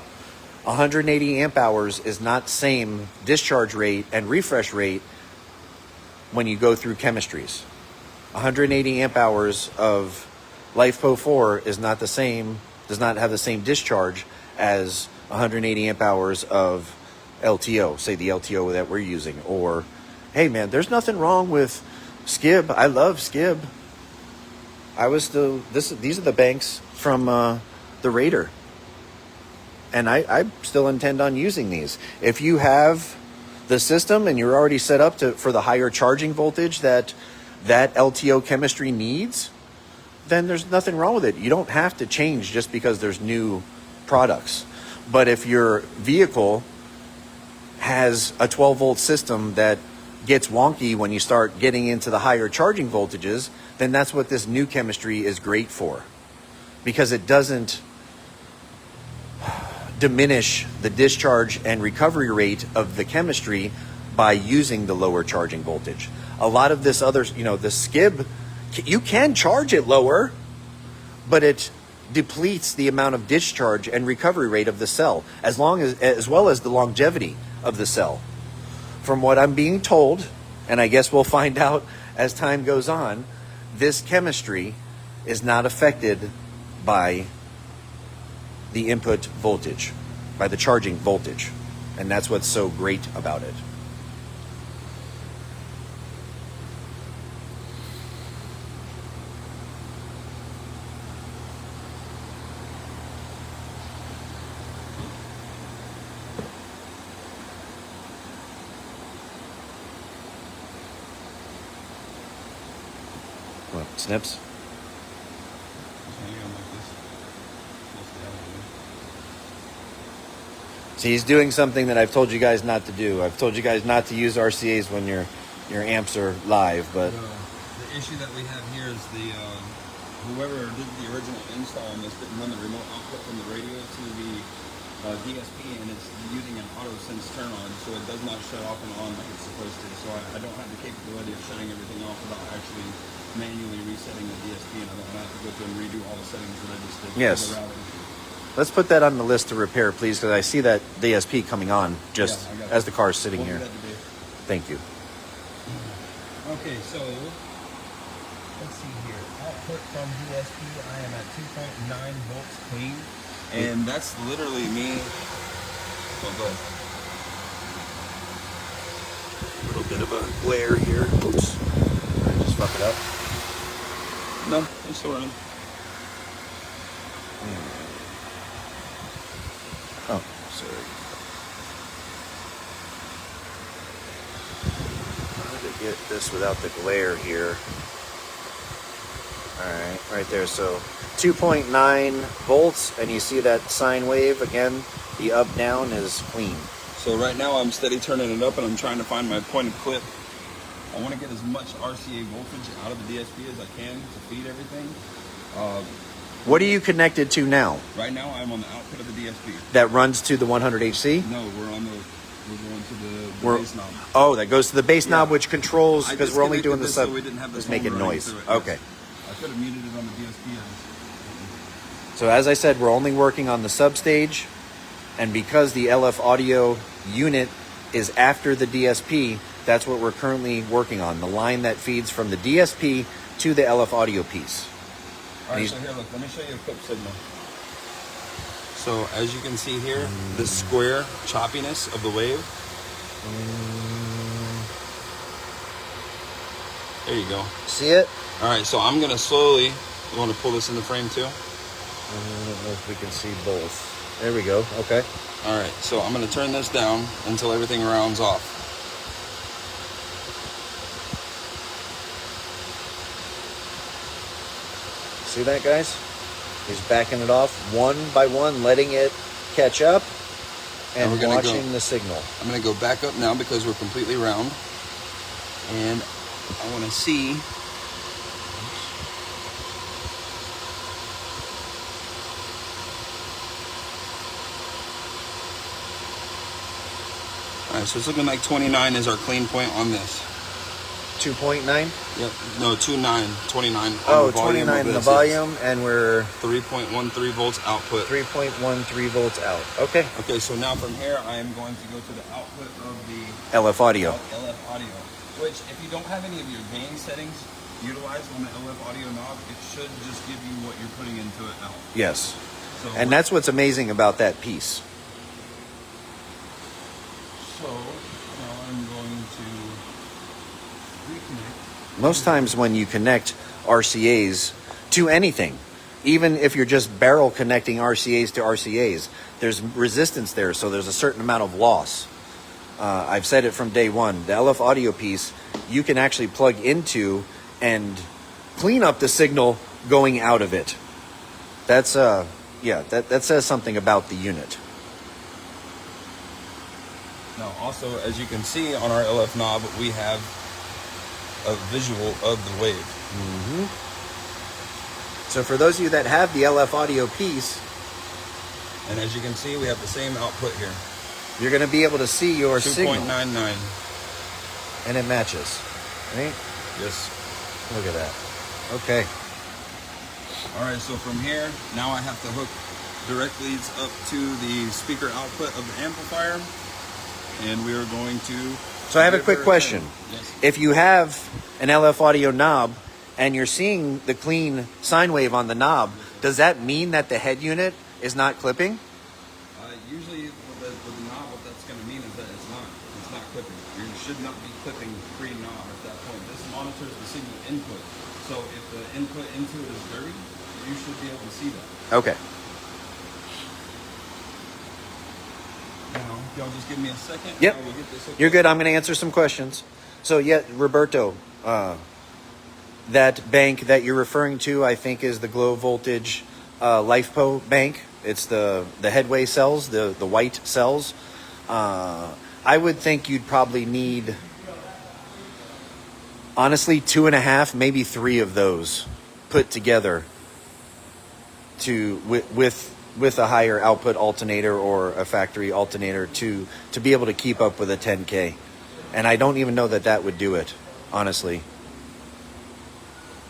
180 amp hours is not same discharge rate and refresh rate when you go through chemistries. 180 amp hours of LifePo 4 is not the same, does not have the same discharge as 180 amp hours of LTO, say the LTO that we're using. Or, hey man, there's nothing wrong with Skib. I love Skib. These are the banks from the Raider. And I still intend on using these. If you have the system and you're already set up for the higher charging voltage that LTO chemistry needs, then there's nothing wrong with it. You don't have to change just because there's new products. But if your vehicle has a 12 volt system that gets wonky when you start getting into the higher charging voltages, then that's what this new chemistry is great for. Because it doesn't diminish the discharge and recovery rate of the chemistry by using the lower charging voltage. A lot of this other, the Skib, you can charge it lower, but it depletes the amount of discharge and recovery rate of the cell, as well as the longevity of the cell. From what I'm being told, and I guess we'll find out as time goes on, this chemistry is not affected by the input voltage, by the charging voltage. And that's what's so great about it. What, snips? See, he's doing something that I've told you guys not to do. I've told you guys not to use RCAs when your amps are live, but the issue that we have here is the whoever did the original install on this didn't run the remote output from the radio to the DSP, and it's using an auto sense turn on, so it does not shut off and on like it's supposed to. So I don't have the capability of shutting everything off without actually manually resetting the DSP, and I don't have to go through and redo all the settings that I just did. Yes. For the routing. Let's put that on the list to repair, please, because I see that DSP coming on just Yeah, I got it. as the car's sitting We'll here. do that today. Thank you. Okay, so let's see here. Output from DSP, I am at 2.9 volts clean. And that's literally me. Oh, go ahead. A little bit of a glare here. Oops. Did I just fuck it up? No, it's still running. Oh, sorry. Trying to get this without the glare here. All right, right there. So 2.9 volts, and you see that sine wave again. The up down is clean. So right now I'm steady turning it up, and I'm trying to find my point of clip. I want to get as much RCA voltage out of the DSP as I can to feed everything. What are you connected to now? Right now I'm on the output of the DSP. That runs to the 100 HC? No, we're going to the We're- base knob. Oh, that goes to the base knob, Yeah. which controls, I because just we're only connected doing the this sub. so we didn't have the It's phone making running noise. through it. Okay. I could have muted it on the DSP. So as I said, we're only working on the substage, and because the LF audio unit is after the DSP, that's what we're currently working on, the line that feeds from the DSP to the LF audio piece. All right, These- so here, look, let me show you a clip signal. So as you can see here, the square choppiness of the wave. There you go. See it? All right, so I'm gonna slowly, you wanna pull this in the frame too? I don't know if we can see both. There we go. Okay. All right, so I'm gonna turn this down until everything rounds off. See that, guys? He's backing it off one by one, letting it catch up, and And we're gonna watching go- the signal. I'm gonna go back up now because we're completely round. And I wanna see. All right, so it's looking like 29 is our clean point on this. 2.9? Yep, no, 29, 29. Oh, on the volume 29 of in the this. volume, and we're 3.13 volts output. 3.13 volts out. Okay. Okay, so now from here, I am going to go to the output of the LF audio. LF audio, which if you don't have any of your gain settings utilized on the LF audio knob, it should just give you what you're putting into it now. Yes. So And that's what's amazing about that piece. So now I'm going to reconnect. Most times when you connect RCAs to anything, even if you're just barrel connecting RCAs to RCAs, there's resistance there, so there's a certain amount of loss. I've said it from day one. The LF audio piece, you can actually plug into and clean up the signal going out of it. That's that says something about the unit. Now, also, as you can see on our LF knob, we have a visual of the wave. So for those of you that have the LF audio piece, And as you can see, we have the same output here. you're going to be able to see your signal, 2.99. and it matches. Right? Yes. Look at that. Okay. All right, so from here, now I have to hook direct leads up to the speaker output of the amplifier. And we are going to... So I have a quick question. Yes. If you have an LF audio knob and you're seeing the clean sine wave on the knob, does that mean that the head unit is not clipping? Usually with the knob, what that's going to mean is that it's not clipping. You should not be clipping pre-knob at that point. This monitors the signal input. So if the input into it is dirty, you should be able to see that. Okay. Now, y'all just give me a second. Yep. We'll get this hooked You're up. good. I'm going to answer some questions. So, yeah, Roberto, that bank that you're referring to, I think, is the Glow Voltage LifePo bank. It's the headway cells, the white cells. I would think you'd probably need, honestly, 2.5, maybe 3 of those put together to with with a higher output alternator or a factory alternator to be able to keep up with a 10K. And I don't even know that would do it, honestly.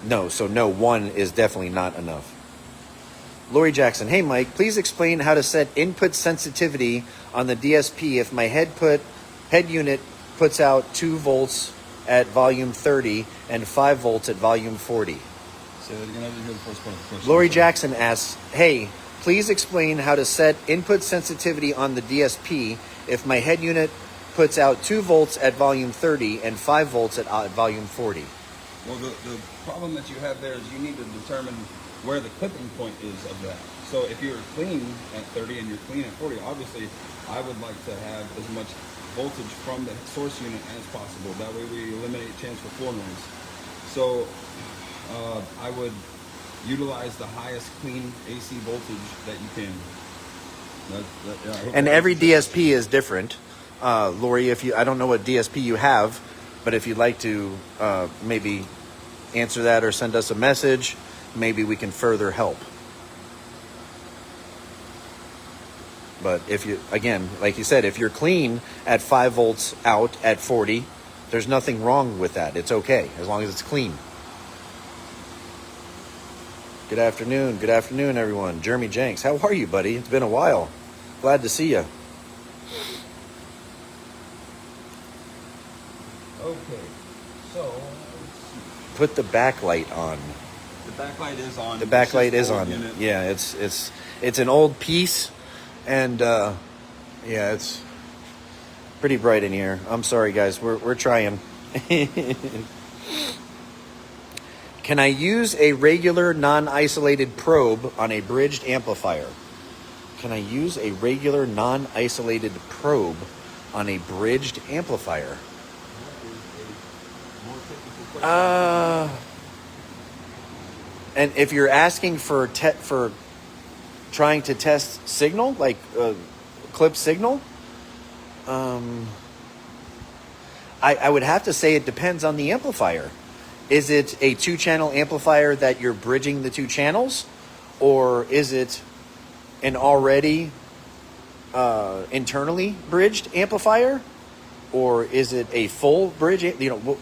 No, so no, one is definitely not enough. Lori Jackson, hey Mike, please explain how to set input sensitivity on the DSP if my head unit puts out 2 volts at volume 30 and 5 volts at volume 40. Say that again. I didn't hear the first part of the question. Lori Jackson asks, hey, please explain how to set input sensitivity on the DSP if my head unit puts out 2 volts at volume 30 and 5 volts at volume 40. Well, the problem that you have there is you need to determine where the clipping point is of that. So if you're clean at 30 and you're clean at 40, obviously I would like to have as much voltage from the source unit as possible. That way we eliminate chance for floor noise. So I would utilize the highest clean AC voltage that you can. And every DSP is different. Lori, I don't know what DSP you have, but if you'd like to maybe answer that or send us a message, maybe we can further help. But if you, again, like you said, if you're clean at 5 volts out at 40, there's nothing wrong with that. It's okay, as long as it's clean. Good afternoon, everyone. Jeremy Jenks, how are you, buddy? It's been a while. Glad to see you. Okay, so Put the backlight on. the backlight is on. The backlight It's is just on. old unit. Yeah, it's an old piece, and yeah, it's pretty bright in here. I'm sorry, guys. We're trying. Can I use a regular non-isolated probe on a bridged amplifier? Can I use a regular non-isolated probe on a bridged amplifier? And if you're asking for trying to test signal, like clip signal, I would have to say it depends on the amplifier. Is it a 2-channel amplifier that you're bridging the 2 channels, or is it an already internally bridged amplifier, or is it a full bridge?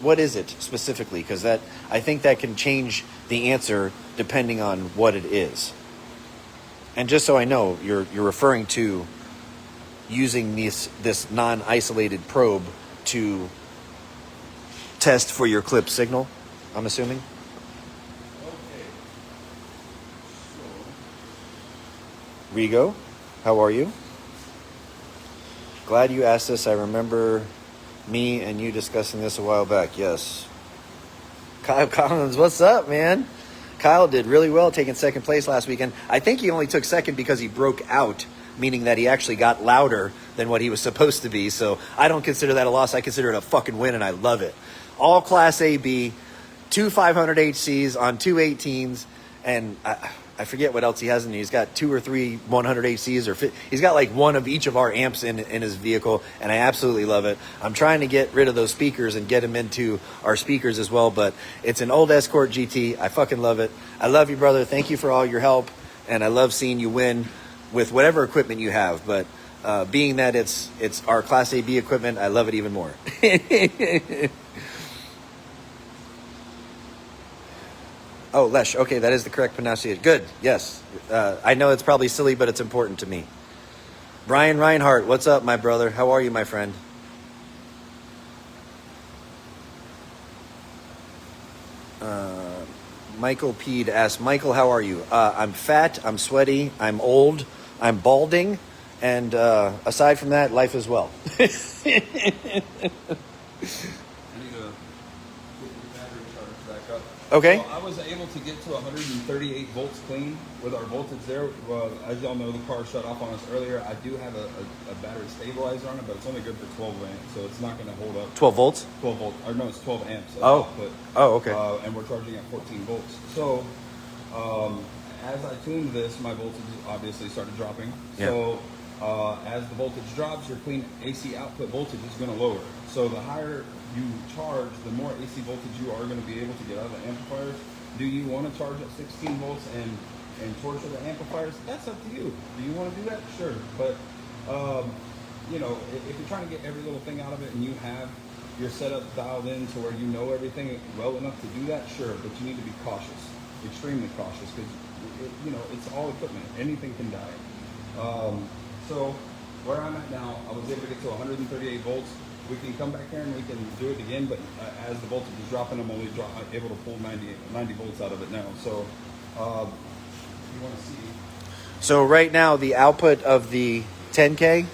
What is it specifically? Because I think that can change the answer depending on what it is. And just so I know, you're referring to using this non-isolated probe to test for your clip signal, I'm assuming. Okay. Rigo, how are you? Glad you asked this. I remember me and you discussing this a while back. Yes. Kyle Collins, what's up, man? Kyle did really well taking second place last weekend. I think he only took second because he broke out, meaning that he actually got louder than what he was supposed to be. So I don't consider that a loss. I consider it a fucking win, and I love it. All Class AB, 2 500 HCs on 2 18s, and I forget what else he has in there. He's got 2 or 3 100 HCs, he's got like one of each of our amps in his vehicle, and I absolutely love it. I'm trying to get rid of those speakers and get him into our speakers as well, but it's an old Escort GT. I fucking love it. I love you, brother. Thank you for all your help, and I love seeing you win with whatever equipment you have, but being that it's our Class AB equipment, I love it even more. Oh, Lesh. Okay, that is the correct pronunciation. Good. Yes. I know it's probably silly, but it's important to me. Brian Reinhardt, what's up, my brother? How are you, my friend? Michael Peed asks, Michael, how are you? I'm fat, I'm sweaty, I'm old, I'm balding, and aside from that, life is well. I need to get the battery charged back up. Okay. So I was able to get to 138 volts clean with our voltage there. Well, as y'all know, the car shut off on us earlier. I do have a battery stabilizer on it, but it's only good for 12 amps, so it's not going to hold up. 12 volts? 12 volts. Or no, it's 12 amps. Oh. Output. Oh, okay. And we're charging at 14 volts. So as I tuned this, my voltage obviously started dropping. Yeah. So as the voltage drops, your clean AC output voltage is going to lower. So the higher you charge, the more AC voltage you are going to be able to get out of the amplifiers. Do you want to charge at 16 volts and and torture the amplifiers, that's up to you. Do you want to do that? Sure. But, you know, if you're trying to get every little thing out of it and you have your setup dialed in to where you know everything well enough to do that, sure. But you need to be cautious, extremely cautious, because, you know, it's all equipment. Anything can die. So where I'm at now, I was able to get to 138 volts. We can come back here and we can do it again, but as the voltage is dropping, I'm only able to pull 90 volts out of it now. So you want to see. So right now, the output of the 10K,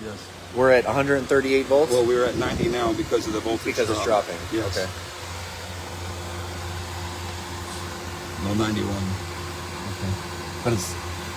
Yes. we're at 138 volts? Well, we're at 90 now because of the voltage Because it's dropping. Yes. Okay. No, 91. But it's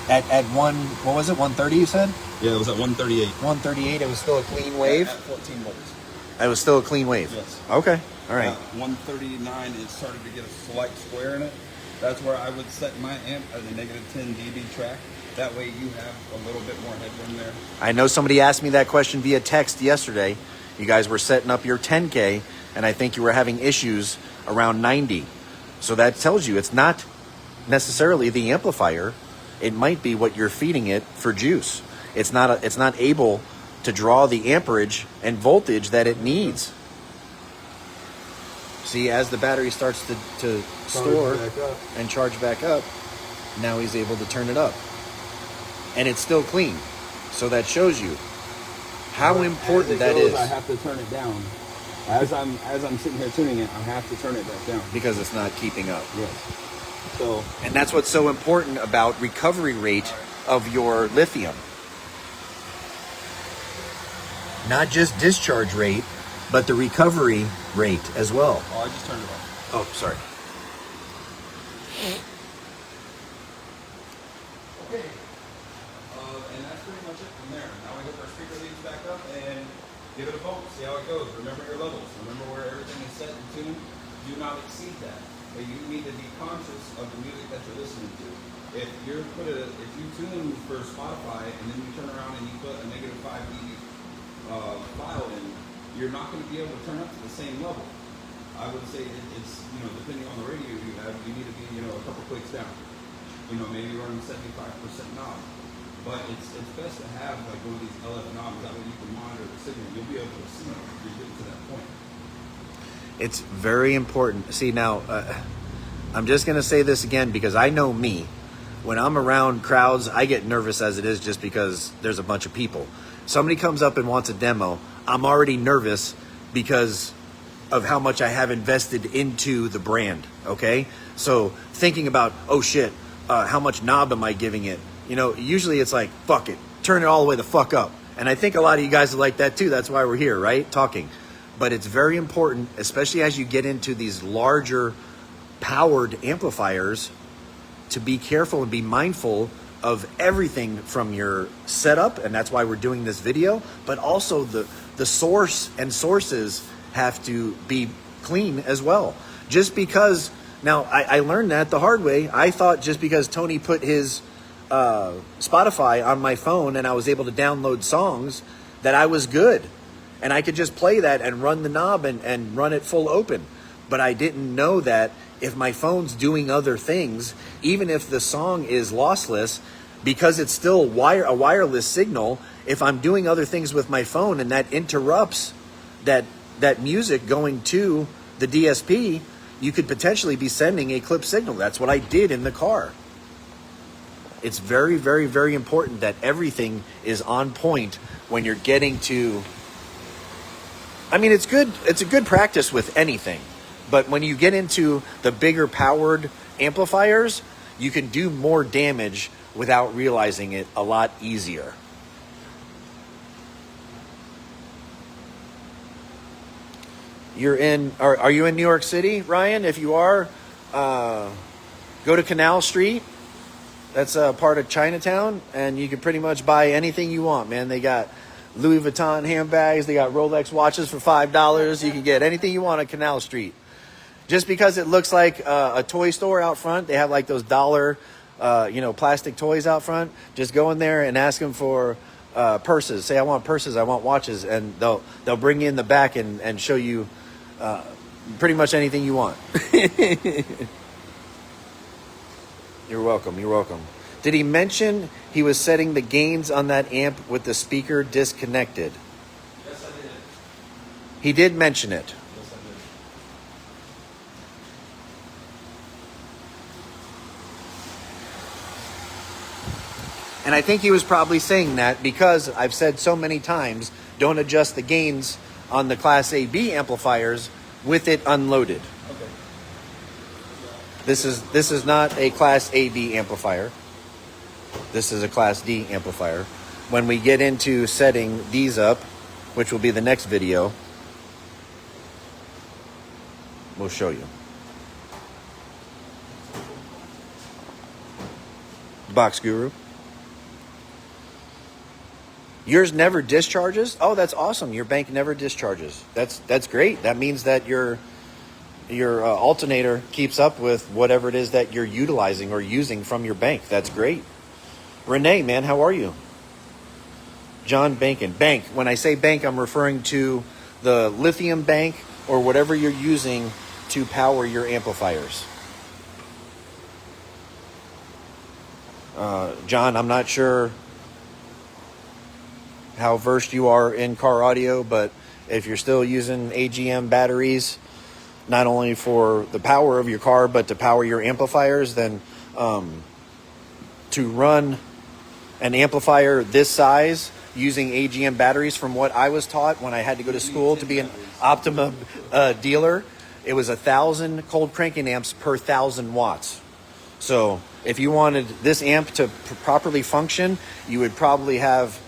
at what was it, 130 you said? Yeah, it was at 138. 138, it was still a clean wave? At 14 volts. It was still a clean wave? Yes. Okay, all right. At 139, it started to get a slight square in it. That's where I would set my amp at a negative 10 dB track. That way you have a little bit more headroom there. I know somebody asked me that question via text yesterday. You guys were setting up your 10K, and I think you were having issues around 90. So that tells you it's not necessarily the amplifier. It might be what you're feeding it for juice. It's not able to draw the amperage and voltage that it needs. See, as the battery starts to store and charge back up, now he's able to turn it up. And it's still clean. So that shows you how important that is. I have to turn it down. As I'm sitting here tuning it, I have to turn it back down. Because it's not keeping up. Yes. So, and that's what's so important about recovery rate of your lithium. Not just discharge rate, but the recovery rate as well. Oh, I just turned it off. Oh, sorry. Okay. And that's pretty much it from there. Now we hook our speaker leads back up and give it a vote. See how it goes. Remember your levels. Remember where everything is set and tuned. Do not exceed that. But you need to be conscious of the music that you're listening to. If you tune for Spotify and then you turn around and you put a negative 5 dB file in, you're not going to be able to turn up to the same level. I would say it's, you know, depending on the radio you have, you need to be, you know, a couple clicks down. You know, maybe running 75% knob. But it's best to have like one of these LF knobs. That way you can monitor the signal. You'll be able to see if you're getting to that point. It's very important. See, now, I'm just going to say this again because I know me. When I'm around crowds, I get nervous as it is just because there's a bunch of people. Somebody comes up and wants a demo, I'm already nervous because of how much I have invested into the brand, okay? So thinking about, oh shit, how much knob am I giving it? You know, usually it's like, fuck it, turn it all the way the fuck up. And I think a lot of you guys are like that too. That's why we're here, right? Talking. But it's very important, especially as you get into these larger powered amplifiers, to be careful and be mindful of everything from your setup, and that's why we're doing this video, but also the source and sources have to be clean as well. Just because, now I learned that the hard way. I thought just because Tony put his Spotify on my phone and I was able to download songs that I was good. And I could just play that and run the knob and run it full open. But I didn't know that if my phone's doing other things, even if the song is lossless, because it's still a wireless signal, if I'm doing other things with my phone and that interrupts that music going to the DSP, you could potentially be sending a clip signal. That's what I did in the car. It's very, very, very important that everything is on point when you're getting to... I mean, it's good. It's a good practice with anything. But when you get into the bigger powered amplifiers, you can do more damage without realizing it a lot easier. Are you in New York City, Ryan? If you are, go to Canal Street. That's a part of Chinatown, and you can pretty much buy anything you want, man. They got Louis Vuitton handbags. They got Rolex watches for $5. You can get anything you want on Canal Street. Just because it looks like a toy store out front, they have like those dollar, plastic toys out front. Just go in there and ask them for purses. Say, I want purses, I want watches, and they'll bring you in the back and show you pretty much anything you want. You're welcome. You're welcome. Did he mention he was setting the gains on that amp with the speaker disconnected? Yes, I did. He did mention it. Yes, I did. And I think he was probably saying that because I've said so many times, don't adjust the gains on the Class AB amplifiers with it unloaded. Okay. This is not a Class AB amplifier. This is a Class D amplifier. When we get into setting these up, which will be the next video, we'll show you. Box Guru. Yours never discharges? Oh, that's awesome. Your bank never discharges. That's great. That means that your alternator keeps up with whatever it is that you're utilizing or using from your bank. That's great. Renee, man, how are you? John Bankin. Bank. When I say bank, I'm referring to the lithium bank or whatever you're using to power your amplifiers. John, I'm not sure how versed you are in car audio, but if you're still using AGM batteries, not only for the power of your car, but to power your amplifiers, then to run an amplifier this size using AGM batteries, from what I was taught when I had to go to school to be an Optima dealer, it was 1,000 cold cranking amps per 1,000 watts. So if you wanted this amp to properly function, you would probably have,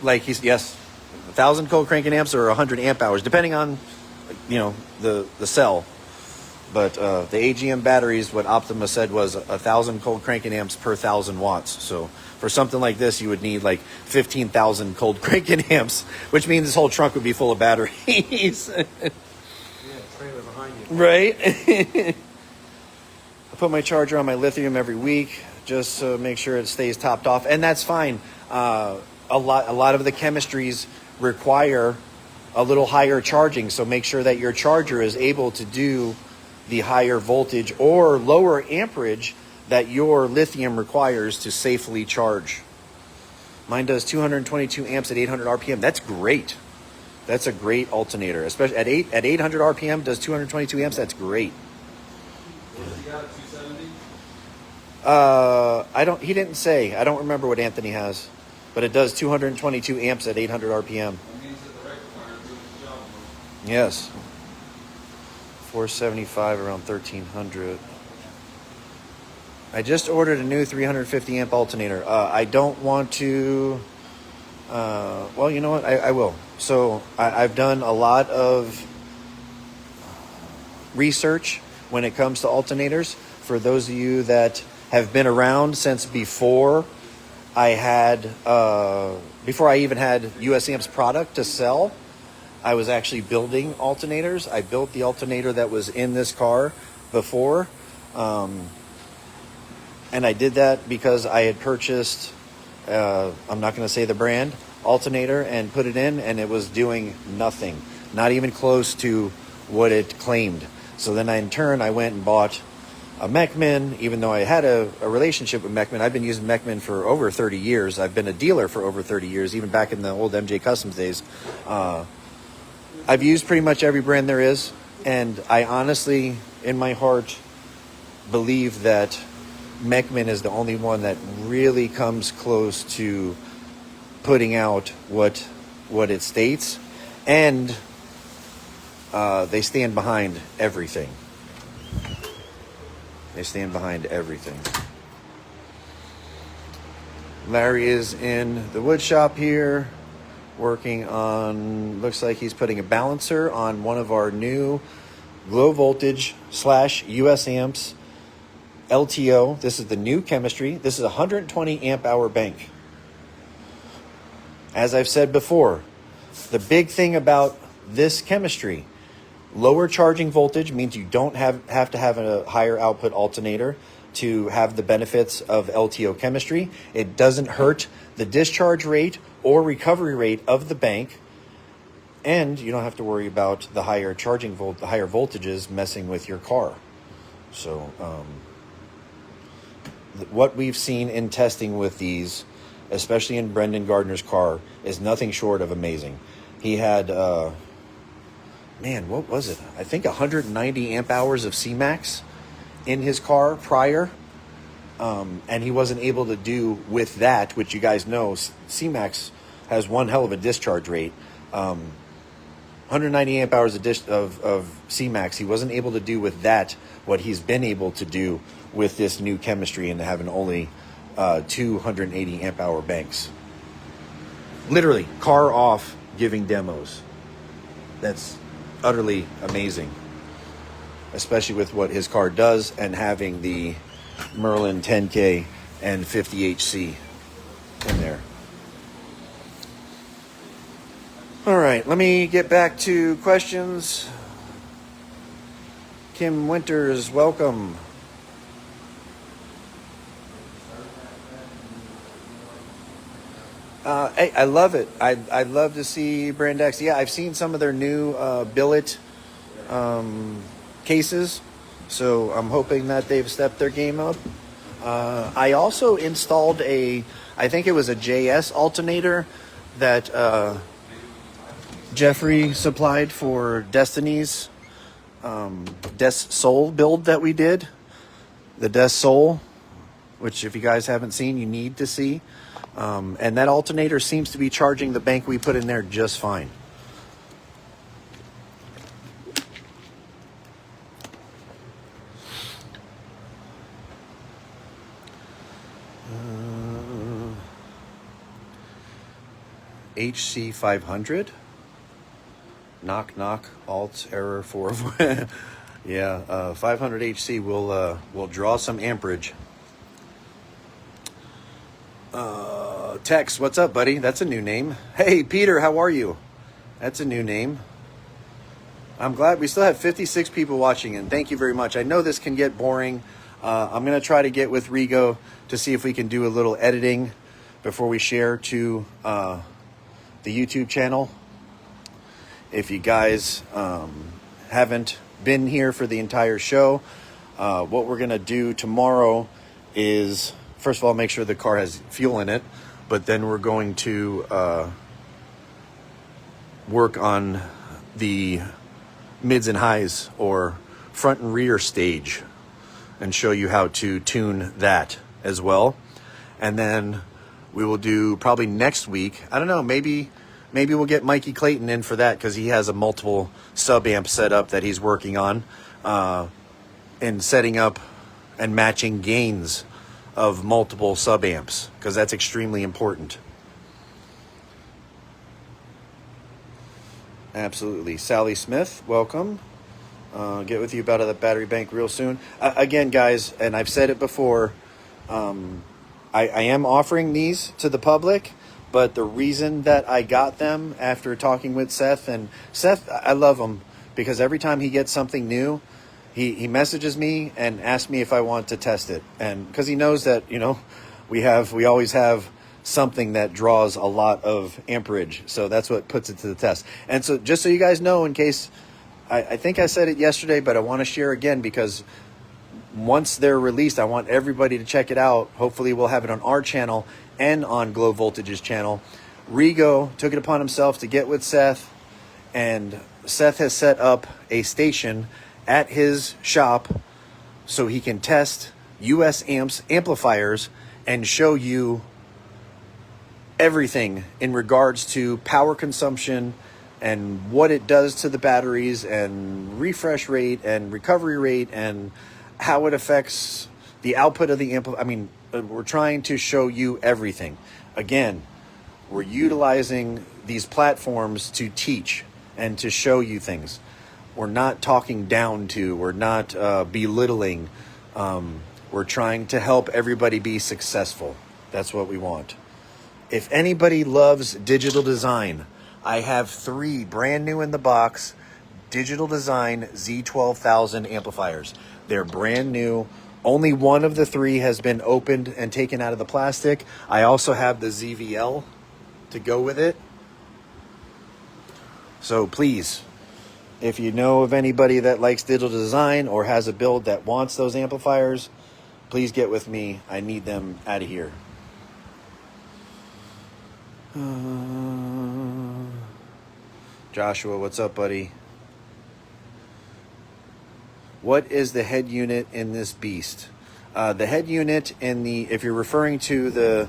like he's, yes, 1,000 cold cranking amps or 100 amp hours, depending on, the cell. But the AGM batteries, what Optima said was 1,000 cold cranking amps per 1,000 watts. So for something like this, you would need like 15,000 cold cranking amps, which means this whole trunk would be full of batteries. Yeah, trailer behind you. Right? I put my charger on my lithium every week just to make sure it stays topped off, and that's fine. A lot of the chemistries require a little higher charging, so make sure that your charger is able to do the higher voltage or lower amperage that your lithium requires to safely charge. Mine does 222 amps at 800 RPM. That's great. That's a great alternator, especially at 800 RPM. Does 222 amps? That's great. What does he got at 270? He didn't say. I don't remember what Anthony has, but it does 222 amps at 800 RPM. That means that the rectifier is doing the job. Yes. 475 around 1300. I just ordered a new 350 amp alternator. I don't want to. Well, you know what? I will. So I've done a lot of research when it comes to alternators. For those of you that have been around since before I even had USAMPS product to sell, I was actually building alternators. I built the alternator that was in this car before. And I did that because I had purchased, I'm not going to say the brand, alternator, and put it in, and it was doing nothing. Not even close to what it claimed. So then in turn, I went and bought a Mechman, even though I had a relationship with Mechman. I've been using Mechman for over 30 years. I've been a dealer for over 30 years, even back in the old MJ Customs days. I've used pretty much every brand there is, and I honestly, in my heart, believe that Mechman is the only one that really comes close to putting out what it states, and they stand behind everything. They stand behind everything. Larry is in the wood shop here, working on, looks like he's putting a balancer on one of our new low voltage / USAMPS LTO. This is the new chemistry. This is a 120 amp hour bank. As I've said before, the big thing about this chemistry, lower charging voltage means you don't have to have a higher output alternator to have the benefits of LTO chemistry. It doesn't hurt the discharge rate or recovery rate of the bank, and you don't have to worry about the higher charging the higher voltages messing with your car. So what we've seen in testing with these, especially in Brendan Gardner's car, is nothing short of amazing. He had, what was it? I think 190 amp hours of C-Max in his car prior. And he wasn't able to do with that, which you guys know, C-Max has one hell of a discharge rate. 190 amp hours of C-Max, he wasn't able to do with that what he's been able to do with this new chemistry and having only 280 amp hour banks. Literally, car off, giving demos. That's utterly amazing, especially with what his car does and having the Merlin 10K and 50HC in there. All right, let me get back to questions. Kim Winters, welcome. Hey, I love it. I'd love to see Brand X. Yeah, I've seen some of their new billet cases, so I'm hoping that they've stepped their game up. I also installed I think it was a JS alternator that Jeffrey supplied for Destiny's Des Soul build that we did. The Des Soul, which if you guys haven't seen, you need to see. And that alternator seems to be charging the bank we put in there just fine. HC 500. Knock knock. Alt error 4. Yeah, 500 HC will draw some amperage. Tex, what's up, buddy? That's a new name. Hey, Peter, how are you? That's a new name. I'm glad we still have 56 people watching, and thank you very much. I know this can get boring. I'm going to try to get with Rigo to see if we can do a little editing before we share to the YouTube channel. If you guys haven't been here for the entire show, what we're going to do tomorrow is, first of all, make sure the car has fuel in it, but then we're going to work on the mids and highs, or front and rear stage, and show you how to tune that as well. And then we will do probably next week, I don't know, maybe we'll get Mikey Clayton in for that, because he has a multiple sub amp setup that he's working on, and setting up and matching gains of multiple sub amps, because that's extremely important. Absolutely. Sally Smith, welcome. Get with you about the battery bank real soon. Again, guys, and I've said it before, I am offering these to the public, but the reason that I got them after talking with Seth, and Seth, I love him, because every time he gets something new, he messages me and asks me if I want to test it. And because he knows that, we always have something that draws a lot of amperage. So that's what puts it to the test. And so just so you guys know, in case, I think I said it yesterday, but I want to share again, because once they're released, I want everybody to check it out. Hopefully we'll have it on our channel and on Glow Voltage's channel. Rigo took it upon himself to get with Seth, and Seth has set up a station at his shop so he can test USAmps amplifiers and show you everything in regards to power consumption and what it does to the batteries and refresh rate and recovery rate and how it affects the output of the amp. I mean, we're trying to show you everything. Again, we're utilizing these platforms to teach and to show you things. We're not talking down to, we're not belittling. We're trying to help everybody be successful. That's what we want. If anybody loves digital design, I have 3 brand new in the box Digital Design Z12000 amplifiers. They're brand new. Only one of the 3 has been opened and taken out of the plastic. I also have the ZVL to go with it. So please, if you know of anybody that likes digital design or has a build that wants those amplifiers, Please get with me. I need them out of here. Joshua, what's up, buddy? What is the head unit in this beast? The head unit in the, if you're referring to the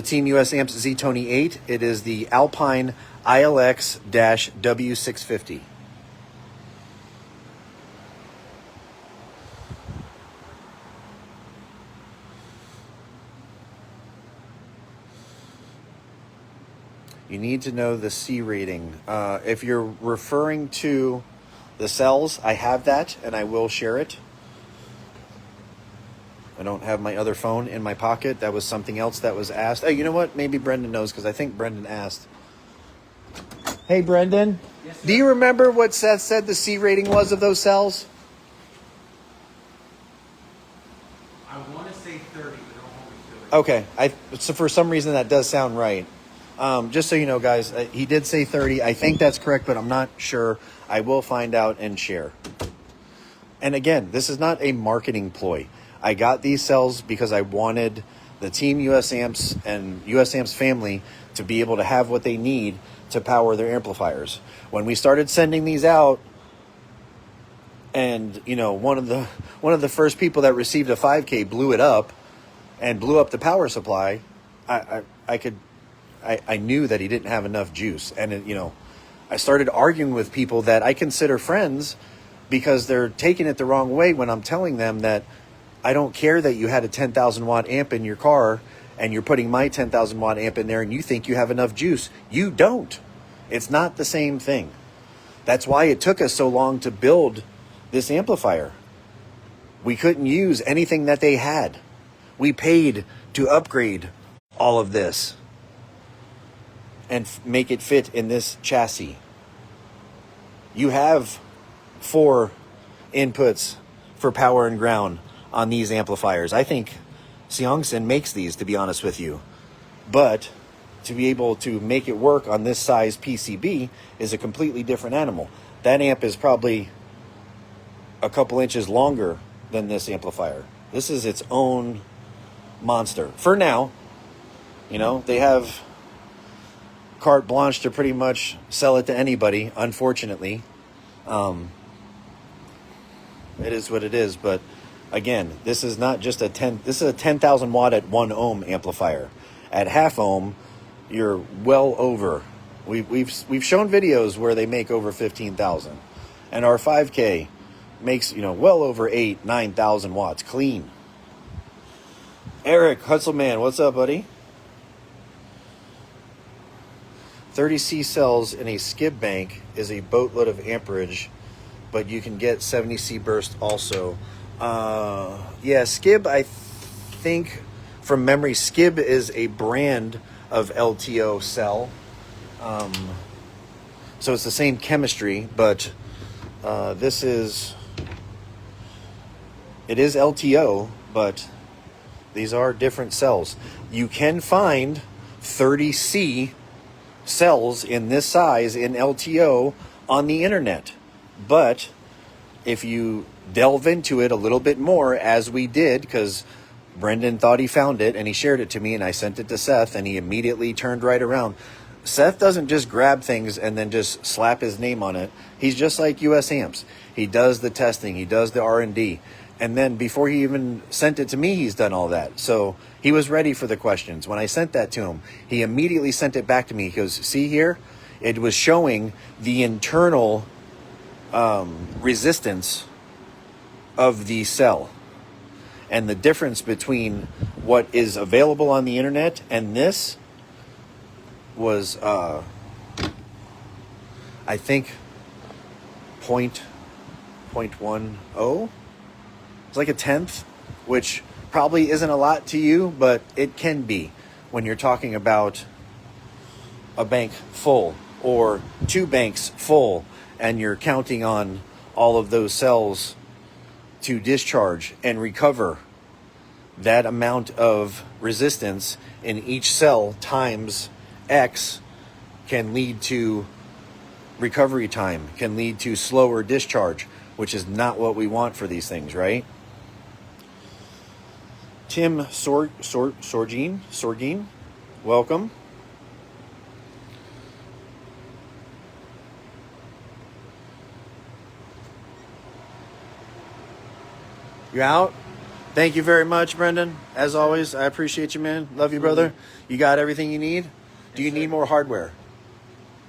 Team USAmps Z-Tony 8, it is the Alpine ILX-W650. You need to know the C rating. If you're referring to the cells, I have that, and I will share it. I don't have my other phone in my pocket. That was something else that was asked. Oh, you know what? Maybe Brendan knows, because I think Brendan asked. Hey, Brendan. Yes, sir. Do you remember what Seth said the C rating was of those cells? I want to say 30, but don't hold me to it. Okay. So for some reason, that does sound right. Just so you know, guys, he did say 30. I think that's correct, but I'm not sure. I will find out and share. And again, this is not a marketing ploy. I got these cells because I wanted the Team USAmps and USAmps family to be able to have what they need to power their amplifiers. When we started sending these out, and you know, one of the first people that received a 5K blew it up and blew up the power supply, I knew that he didn't have enough juice. And you know, I started arguing with people that I consider friends because they're taking it the wrong way when I'm telling them that I don't care that you had a 10,000 watt amp in your car and you're putting my 10,000 watt amp in there and you think you have enough juice. You don't. It's not the same thing. That's why it took us so long to build this amplifier. We couldn't use anything that they had. We paid to upgrade all of this and make it fit in this chassis. You have 4 inputs for power and ground on these amplifiers. I think Teamusamps makes these, to be honest with you. But to be able to make it work on this size PCB is a completely different animal. That amp is probably a couple inches longer than this amplifier. This is its own monster. For now, you know, they have carte blanche to pretty much sell it to anybody, unfortunately. It is what it is, but again, this is not just this is a 10,000 watt at 1 ohm amplifier. At half ohm, you're well over. We've shown videos where they make over 15,000, and our 5K makes, you know, well over 9,000 watts clean. Eric Hutzelman, what's up, buddy? 30C cells in a skib bank is a boatload of amperage, but you can get 70C burst also. Yeah, skib, I think from memory, skib is a brand of LTO cell. So it's the same chemistry, but it is LTO, but these are different cells. You can find 30C cells in this size in LTO on the internet, but if you delve into it a little bit more, as we did, because Brendan thought he found it and he shared it to me and I sent it to Seth and he immediately turned right around. Seth doesn't just grab things and then just slap his name on it. He's just like USAmps. He does the testing, he does the R&D, and then before he even sent it to me, he's done all that. So he was ready for the questions. When I sent that to him, he immediately sent it back to me. He goes, see here, it was showing the internal resistance of the cell and the difference between what is available on the internet and this was I think 0.10. It's like a tenth, which probably isn't a lot to you, but it can be when you're talking about a bank full or 2 banks full and you're counting on all of those cells to discharge and recover that amount of resistance in each cell times X can lead to recovery time, can lead to slower discharge, which is not what we want for these things, right? Sorgine, welcome. You out? Thank you very much, Brendan. As always, I appreciate you, man. Love you, brother. You got everything you need? Do you need more hardware?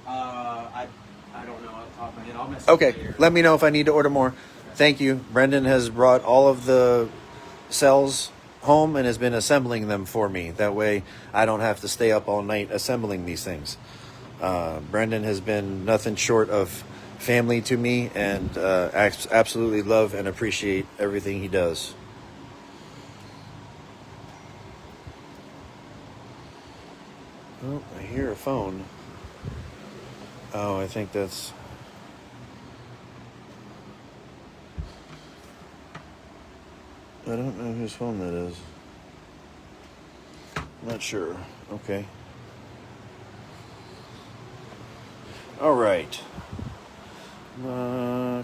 I don't know off the top of my head. I'll message you Okay, later. let me know if I need to order more. Thank you. Brendan has brought all of the cells home and has been assembling them for me. That way I don't have to stay up all night assembling these things. Brendan has been nothing short of family to me, and absolutely love and appreciate everything he does. Oh, I hear a phone. Oh, I think that's... I don't know whose phone that is. Not sure. Okay. All right.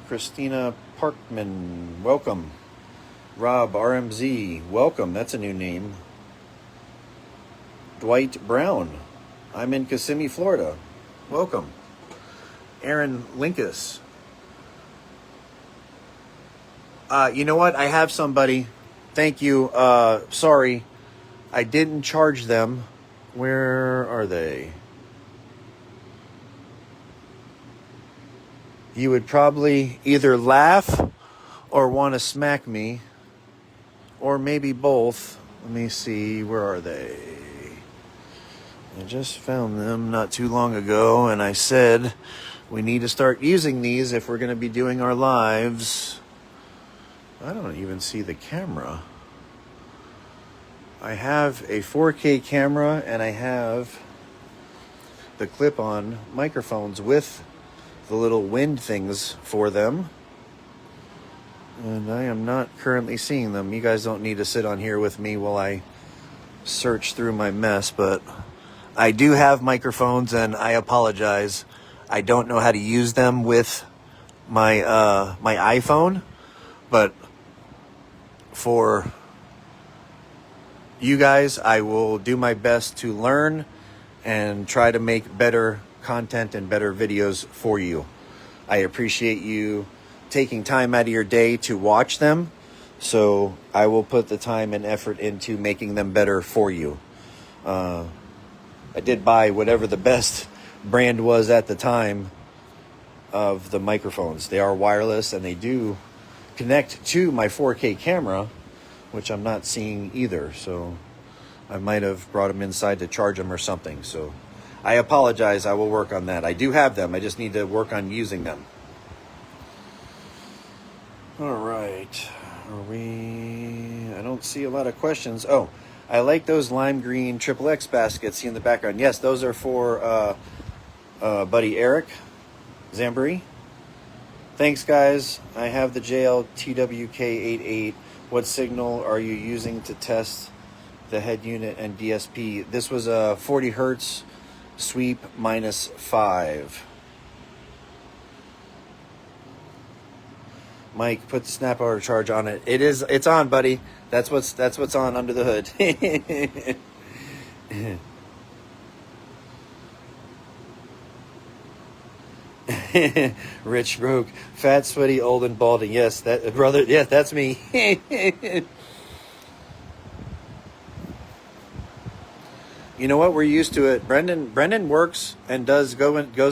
Christina Parkman, welcome. Rob RMZ, welcome. That's a new name. Dwight Brown, I'm in Kissimmee, Florida. Welcome. Aaron Linkus. You know what? I have somebody. Thank you. Sorry, I didn't charge them. Where are they? You would probably either laugh or want to smack me, or maybe both. Let me see. Where are they? I just found them not too long ago, and I said we need to start using these if we're going to be doing our lives. I don't even see the camera. I have a 4K camera, and I have the clip-on microphones with the little wind things for them. And I am not currently seeing them. You guys don't need to sit on here with me while I search through my mess, but I do have microphones, and I apologize. I don't know how to use them with my my iPhone, but for you guys, I will do my best to learn and try to make better content and better videos for you. I appreciate you taking time out of your day to watch them, so I will put the time and effort into making them better for you. I did buy whatever the best brand was at the time of the microphones. They are wireless, and they do connect to my 4K camera, which I'm not seeing either. So I might have brought them inside to charge them or something. So I apologize. I will work on that. I do have them. I just need to work on using them. All right. I don't see a lot of questions. Oh, I like those lime green XXX baskets in the background. Yes, those are for buddy Eric Zambri. Thanks, guys. I have the JLTWK88. What signal are you using to test the head unit and DSP? This was a 40 hertz sweep -5. Mike, put the snap power charge on it. It's on, buddy. That's what's on under the hood. Rich, broke, fat, sweaty, old, and balding. Yes, that brother. Yes, that's me. You know what? We're used to it. Brendan works and goes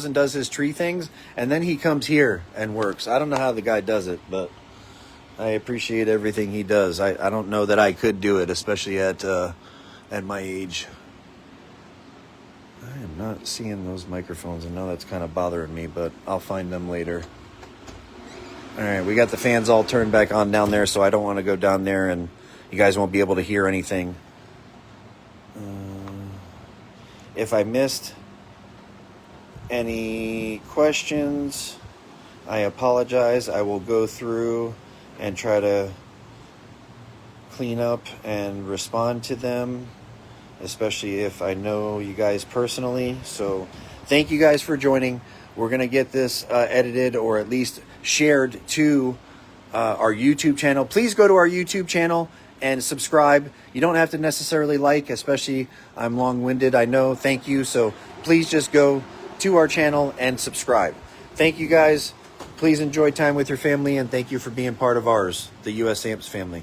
and does his tree things, and then he comes here and works. I don't know how the guy does it, but I appreciate everything he does. I don't know that I could do it, especially at my age. I am not seeing those microphones. I know that's kind of bothering me, but I'll find them later. All right, we got the fans all turned back on down there, so I don't want to go down there and you guys won't be able to hear anything. If I missed any questions, I apologize. I will go through and try to clean up and respond to them, especially if I know you guys personally. So thank you guys for joining. We're going to get this edited or at least shared to our YouTube channel. Please go to our YouTube channel and subscribe. You don't have to necessarily like, especially I'm long-winded, I know. Thank you. So please just go to our channel and subscribe. Thank you guys. Please enjoy time with your family, and thank you for being part of ours, the US Amps family.